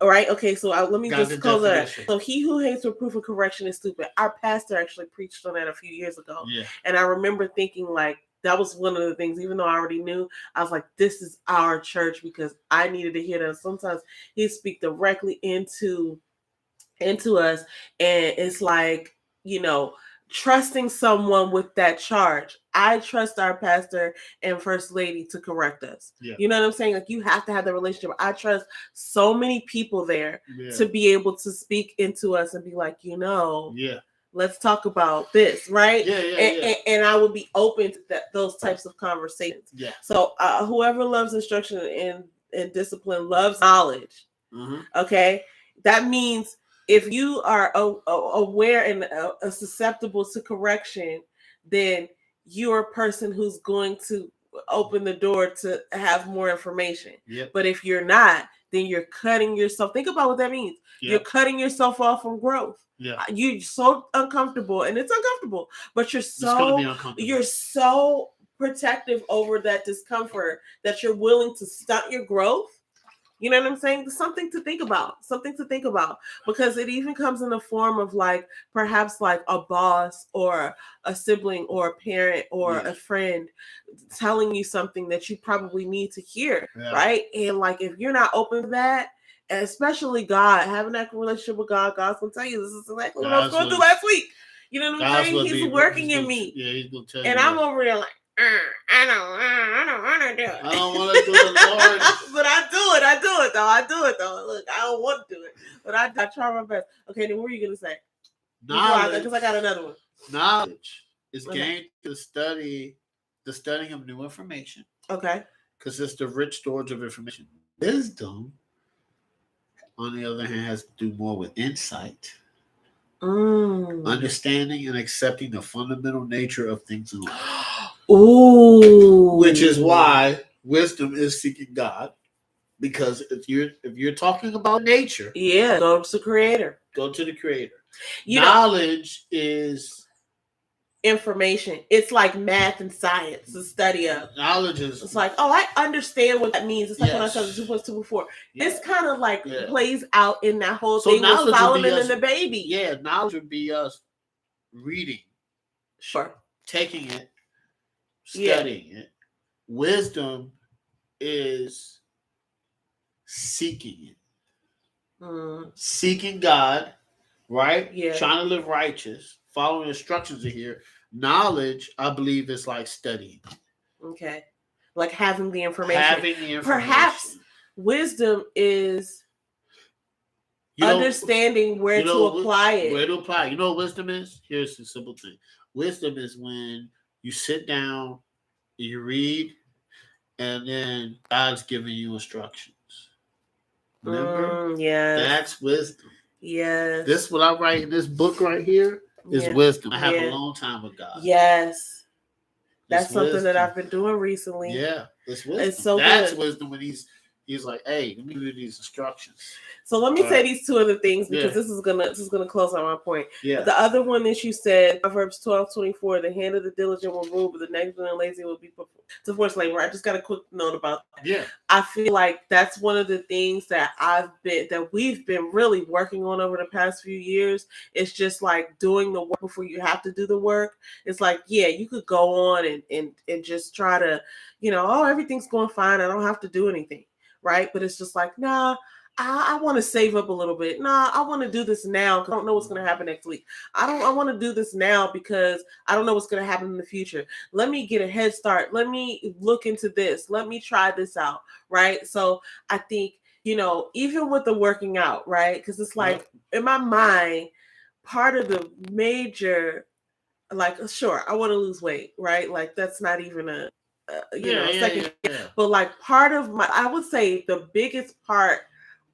All right. Okay. So let me just close that. So he who hates reproof and correction is stupid. Our pastor actually preached on that a few years ago. Yeah. And I remember thinking like, that was one of the things, even though I already knew, I was like, this is our church, because I needed to hear that. Sometimes he speak directly into us. And it's like, trusting someone with that charge. I trust our pastor and first lady to correct us. Yeah. You know what I'm saying? Like, you have to have the relationship. I trust so many people there to be able to speak into us and be like, let's talk about this, right? Yeah. And I would be open to those types of conversations. Yeah. So whoever loves instruction and discipline loves knowledge. Mm-hmm. Okay, that means if you are aware and susceptible to correction, then you're a person who's going to open the door to have more information. Yep. But if you're not, then you're cutting yourself. Think about what that means. Yep. You're cutting yourself off from growth. Yeah. You're so uncomfortable, and it's uncomfortable, but you're so protective over that discomfort that you're willing to stunt your growth. You know what I'm saying? Something to think about, because it even comes in the form of like perhaps like a boss or a sibling or a parent or a friend telling you something that you probably need to hear, right? And like if you're not open to that, and especially God, having that relationship with God, God's gonna tell you this is exactly what I was going through last week. You know what I'm saying? He's working in me. Yeah, he's gonna tell you. And I'm over there like, I don't want to do it. I don't want to do it, Lord. But I do it though. Look, I don't want to do it, but I try my best. Okay, then what were you gonna say? Knowledge, because I got another one. Knowledge is gained through the studying of new information. Okay. Because it's the rich storage of information. Wisdom, on the other hand, has to do more with insight. Understanding and accepting the fundamental nature of things in life. Ooh. Which is why wisdom is seeking God. Because if you're talking about nature, go to the Creator. Go to the Creator. Knowledge is information. It's like math and science, the study of knowledge is. It's like, I understand what that means. It's like when I said 2 + 2 = 4. It's kind of like plays out in that whole thing with Solomon and the baby. Yeah, knowledge would be us reading, taking it, studying it. Wisdom is seeking it, seeking God, right? Trying to live righteous, following instructions in here. Knowledge, I believe, is like studying. Okay, like having the information. Perhaps wisdom is understanding where to apply it. Where to apply it. You know what wisdom is? Here's the simple thing. Wisdom is when you sit down, you read, and then God's giving you instructions. Remember? That's wisdom. Yes. This what I write in this book right here is wisdom. I have a long time with God. Yes. That's something that I've been doing recently. Yeah. It's wisdom. It's so That's good. Wisdom when he's like, hey, let me give you these instructions. So let me say these two other things because this is gonna close on my point. Yeah. The other one that you said, Proverbs 12:24, the hand of the diligent will rule, but the negligent and lazy will be to forced labor. I just got a quick note about that. Yeah. I feel like that's one of the things that we've been really working on over the past few years. It's just like doing the work before you have to do the work. It's like, you could go on and just try to, everything's going fine. I don't have to do anything. Right. But it's just like, nah, I want to save up a little bit. Nah, I want to do this now because I don't know what's going to happen next week. I want to do this now because I don't know what's going to happen in the future. Let me get a head start. Let me look into this. Let me try this out. Right. So I think, even with the working out, right? Because it's like in my mind, part of the major, like, sure, I want to lose weight. Right. Like that's not even a second. But like part of I would say the biggest part,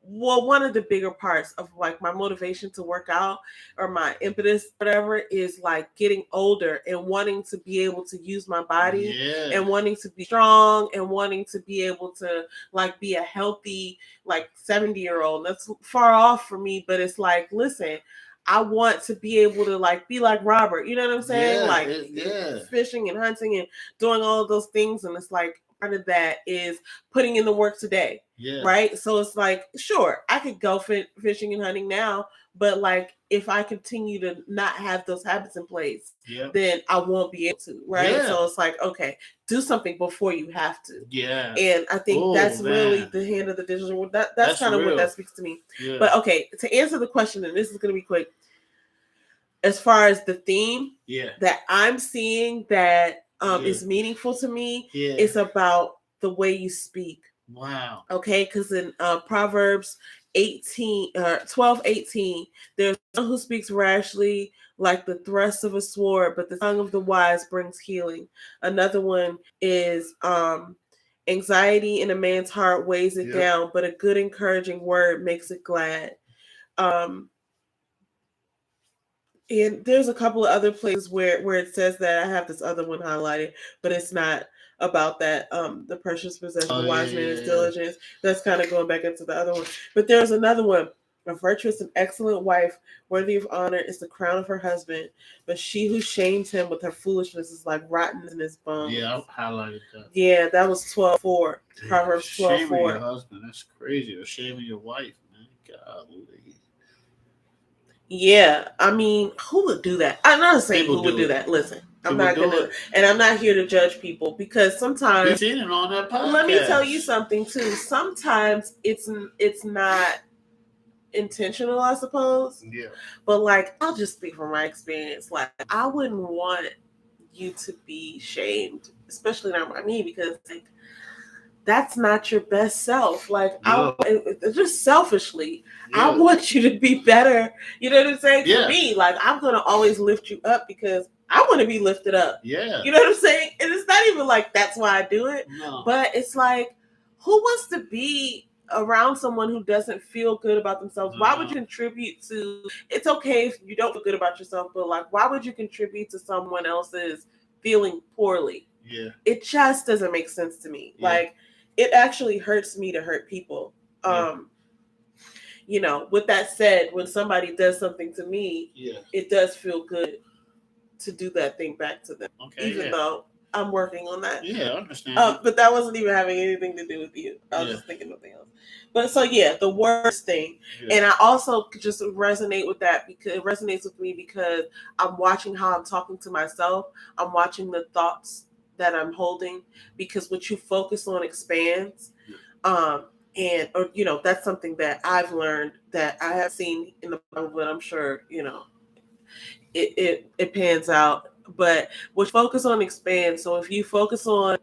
one of the bigger parts of like my motivation to work out or my impetus, whatever, is like getting older and wanting to be able to use my body and wanting to be strong and wanting to be able to like be a healthy like 70-year-old. That's far off for me, but it's like, listen, I want to be able to like be like Robert, you know what I'm saying? Fishing and hunting and doing all of those things. And it's like part of that is putting in the work today. Right. So it's like, sure, I could go fishing and hunting now, but like if I continue to not have those habits in place, then I won't be able to. Right. So it's like, okay, do something before you have to. And I think that's really the hand of the digital. That's kind of what that speaks to me. But okay, to answer the question, and this is going to be quick. As far as the theme that I'm seeing that is meaningful to me, it's about the way you speak. Wow. Okay, because in Proverbs 12:18, there's one who speaks rashly like the thrust of a sword, but the tongue of the wise brings healing. Another one is anxiety in a man's heart weighs it down, but a good encouraging word makes it glad. And there's a couple of other places where it says that. I have this other one highlighted, but it's not about that. The precious possession of the wise man is diligence. That's kind of going back into the other one. But there's another one. A virtuous and excellent wife, worthy of honor, is the crown of her husband. But she who shames him with her foolishness is like rotten in his bones. Yeah, I highlighted that. Yeah, that was 12:4. Proverbs 12:4. Shaming your husband, that's crazy. Or shaming your wife, man. Golly. Yeah, I mean, who would do that? I'm not saying who would do that. Listen, I'm not gonna, and I'm not here to judge people because sometimes we've seen it on that podcast. Let me tell you something too. Sometimes it's not intentional, I suppose. Yeah. But like, I'll just speak from my experience. Like, I wouldn't want you to be shamed, especially not by me, because like, that's not your best self. Like, no. Just selfishly, I want you to be better. You know what I'm saying? For me, like, I'm going to always lift you up because I want to be lifted up. Yeah. You know what I'm saying? And it's not even like that's why I do it. No. But it's like, who wants to be around someone who doesn't feel good about themselves? Why would you contribute to, it's okay if you don't feel good about yourself, but like, why would you contribute to someone else's feeling poorly? Yeah. It just doesn't make sense to me. Yeah. Like, it actually hurts me to hurt people. You know, with that said, when somebody does something to me, it does feel good to do that thing back to them. Okay, even though I'm working on that. Yeah, I understand. But that wasn't even having anything to do with you. I was just thinking nothing else. But so the worst thing. Yeah. And I also just resonate with that because it resonates with me because I'm watching how I'm talking to myself. I'm watching the thoughts that I'm holding because what you focus on expands. And that's something that I've learned that I have seen in the Bible, but I'm sure, it pans out. But what focus on expands. So if you focus on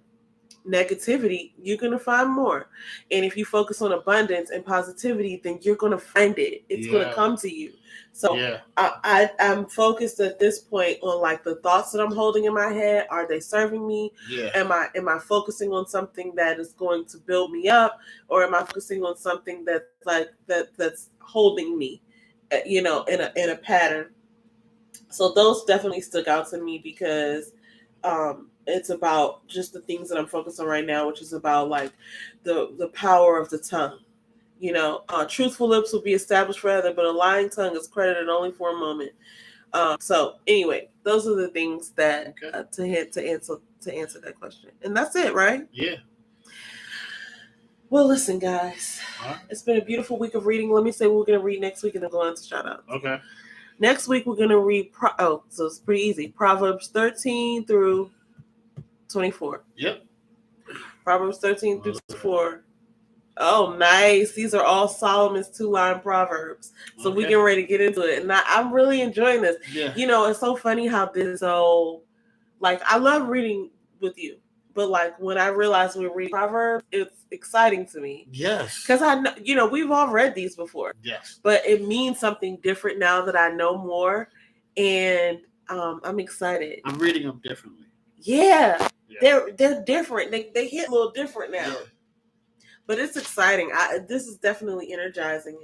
negativity, you're going to find more. And if you focus on abundance and positivity, then you're going to find it. It's going to come to you. So I'm focused at this point on like the thoughts that I'm holding in my head. Are they serving me? Yeah. Am I focusing on something that is going to build me up, or am I focusing on something that's like that's holding me, in a pattern? So those definitely stuck out to me because it's about just the things that I'm focused on right now, which is about like the power of the tongue. Truthful lips will be established forever, but a lying tongue is credited only for a moment. So anyway, those are the things that to answer that question, and that's it, right? Yeah. Well, listen, guys, It's been a beautiful week of reading. Let me say what we're going to read next week, and then go on to shout out. Okay. Next week we're going to read. So it's pretty easy. Proverbs 13 through 24. Yep. Proverbs 13 through 24. Oh, nice. These are all Solomon's 2-line proverbs. So we get ready to get into it. And I'm really enjoying this. Yeah. It's so funny how this is so, like, I love reading with you. But, like, when I realize we read Proverbs, it's exciting to me. Yes. Because I know, we've all read these before. Yes. But it means something different now that I know more. And I'm excited. I'm reading them differently. Yeah. They're different. They hit a little different now. Yeah. But it's exciting. This is definitely energizing.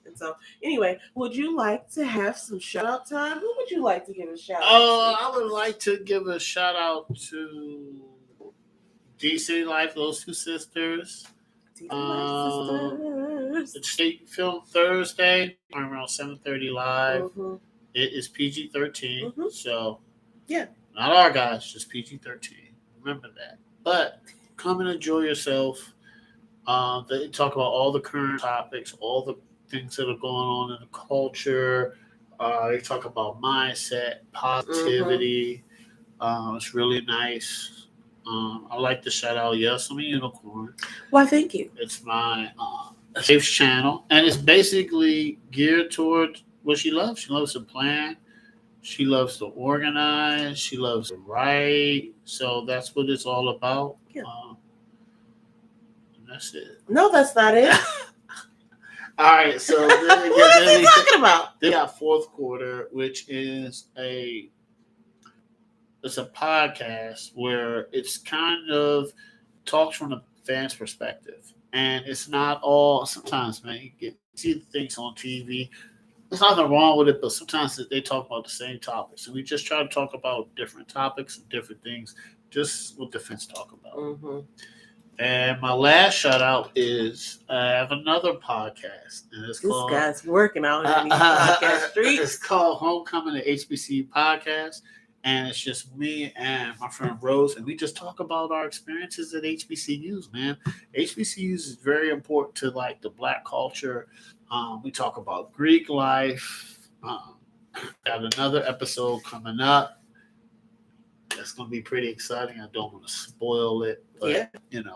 And so, anyway, would you like to have some shout-out time? Who would you like to give a shout-out to? I would like to give a shout-out to DC Life, those two sisters. Sisters. The State Film Thursday, around 7:30 live. Mm-hmm. It is PG-13. Mm-hmm. So, not our guys, just PG-13. Remember that. But come and enjoy yourself. They talk about all the current topics, all the things that are going on in the culture. They talk about mindset, positivity. Mm-hmm. It's really nice. I like to shout out Yes, I'm a Unicorn. Why, thank you. It's my Faith's channel, and it's basically geared toward what she loves. She loves to plan. She loves to organize. She loves to write. So that's what it's all about. Yeah. That's it. No, that's not it. All right, so what is he talking about? They got Fourth Quarter, which is it's a podcast where it's kind of talks from the fans' perspective, and it's not all. Sometimes, man, you see things on TV. There's nothing wrong with it, but sometimes they talk about the same topics, and we just try to talk about different topics and different things, just what the fans talk about. Mm-hmm. And my last shout out is I have another podcast, and it's called. This guy's working out in these podcast streets. It's called Homecoming, the HBCU podcast. And it's just me and my friend Rose, and we just talk about our experiences at HBCUs, man. HBCUs is very important to like the Black culture. We talk about Greek life. Got another episode coming up. That's going to be pretty exciting. I don't want to spoil it, but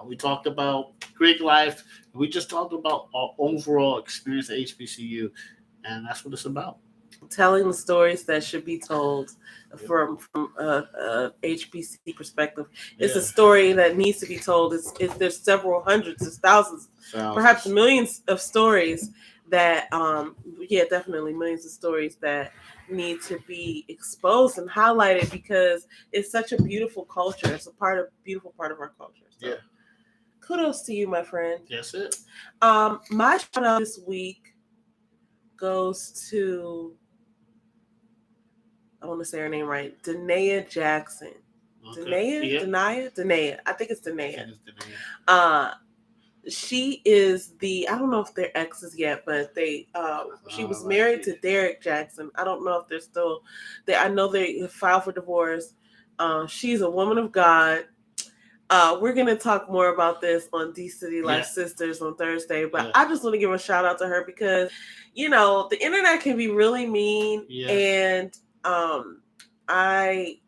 we talked about Greek life. We just talked about our overall experience at HBCU, and that's what it's about. Telling the stories that should be told from a HBC perspective. It's a story that needs to be told. There's several hundreds, there's thousands, perhaps millions of stories that, definitely millions of stories that need to be exposed and highlighted because it's such a beautiful culture. It's beautiful part of our culture. So kudos to you, my friend. That's it. My shout out this week goes to, I want to say her name right, Danae Jackson. Okay. Danae. I think it's Danae. She is I don't know if they're exes yet, but she was married to Derek Jackson. I don't know if they're still there. I know they filed for divorce. She's a woman of God. We're going to talk more about this on D City Life Sisters on Thursday, but I just want to give a shout out to her because, the internet can be really mean and I,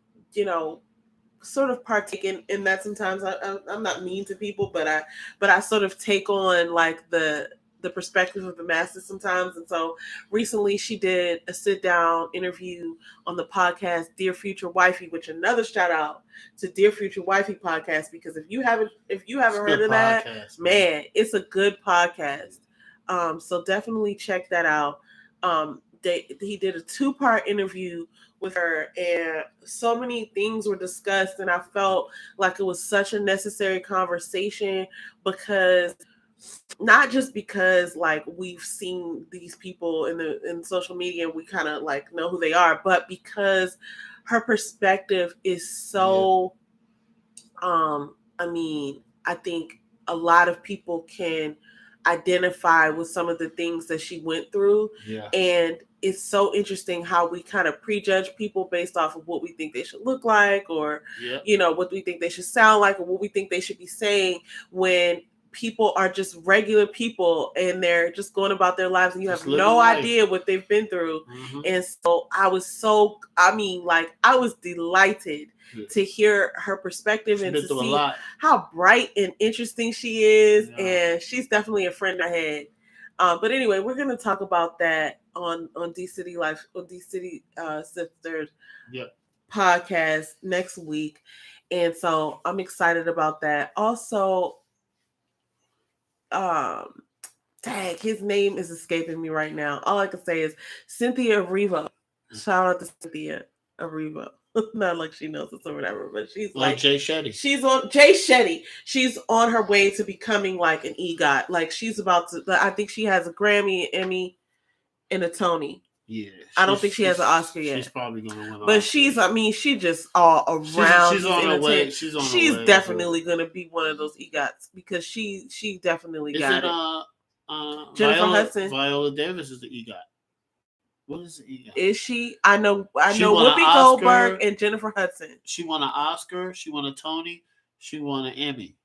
sort of partake in that sometimes. I'm not mean to people, but I sort of take on like the perspective of the masses sometimes. And so recently she did a sit down interview on the podcast Dear Future Wifey, which another shout out to Dear Future Wifey podcast, because if you haven't heard of that, man, it's a good podcast. So definitely check that out. He did a 2-part interview with her, and so many things were discussed, and I felt like it was such a necessary conversation because not just because like we've seen these people in social media and we kind of like know who they are, but because her perspective is so I think a lot of people can identify with some of the things that she went through. And it's so interesting how we kind of prejudge people based off of what we think they should look like, or what we think they should sound like, or what we think they should be saying, when people are just regular people and they're just going about their lives and you have no idea what they've been through. And so I was delighted to hear her perspective and to see how bright and interesting she is. And she's definitely a friend I had. But anyway, we're going to talk about that on D City Life, on D City Sisters podcast next week. And so I'm excited about that. Also, his name is escaping me right now. All I can say is Cynthia Erivo. Shout out to Cynthia Erivo. Not like she knows us or whatever, but she's like Jay Shetty. She's on Jay Shetty. She's on her way to becoming like an EGOT. Like she's about to. I think she has a Grammy, an Emmy, and a Tony. Yeah, I don't think she has an Oscar yet. She's probably gonna win. But she just all around. She's on her way. She's definitely gonna be one of those EGOTs because she definitely got it. Jennifer Hudson. Viola Davis is the EGOT. What is the EGOT? Is she? I know Whoopi Goldberg and Jennifer Hudson. She won an Oscar. She won a Tony. She won an Emmy.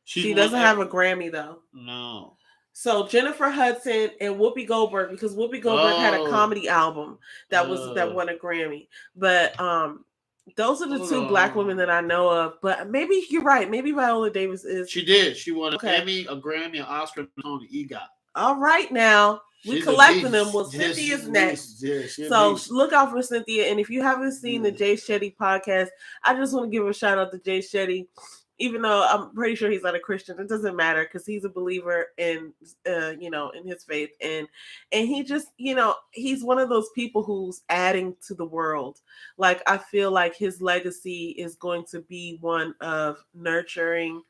She doesn't have a Grammy though. No. So Jennifer Hudson and Whoopi Goldberg, because Whoopi Goldberg had a comedy album that won a Grammy. But those are the two Black women that I know of. But maybe you're right. Maybe Viola Davis is. She did. She won an Emmy, a Grammy, an Oscar, and a Tony. EGOT. All right now. We collecting them. Well, Cynthia's next. So look out for Cynthia. And if you haven't seen the Jay Shetty podcast, I just want to give a shout out to Jay Shetty. even though I'm pretty sure he's not a Christian. It doesn't matter because he's a believer in, in his faith, and he just, he's one of those people who's adding to the world. Like, I feel like his legacy is going to be one of nurturing,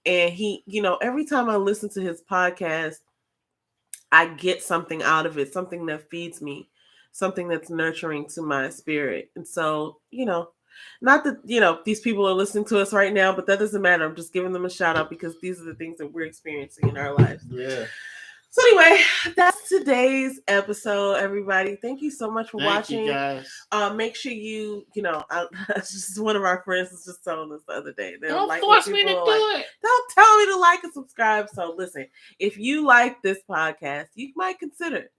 and he, every time I listen to his podcast, I get something out of it, something that feeds me, something that's nurturing to my spirit. And so, not that, these people are listening to us right now, but that doesn't matter. I'm just giving them a shout out because these are the things that we're experiencing in our lives. Yeah. So anyway, that's today's episode, everybody. Thank you so much for watching. You guys. Make sure you, just one of our friends was just telling us the other day. Don't force me to do it. Don't tell me to like and subscribe. So listen, if you like this podcast, you might consider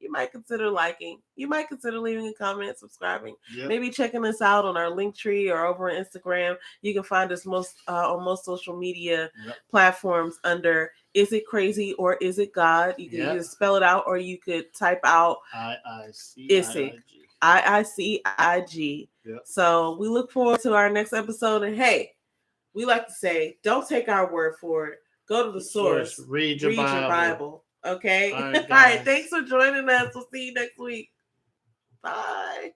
liking. You might consider leaving a comment, subscribing. Yep. Maybe checking us out on our Linktree or over on Instagram. You can find us on most social media platforms under Is It Crazy or Is It God? You can either spell it out or you could type out IICIIG. IICIIG. Yep. So we look forward to our next episode. And hey, we like to say, don't take our word for it. Go to the source. Read your Bible. Okay? All right. Thanks for joining us. We'll see you next week. Bye.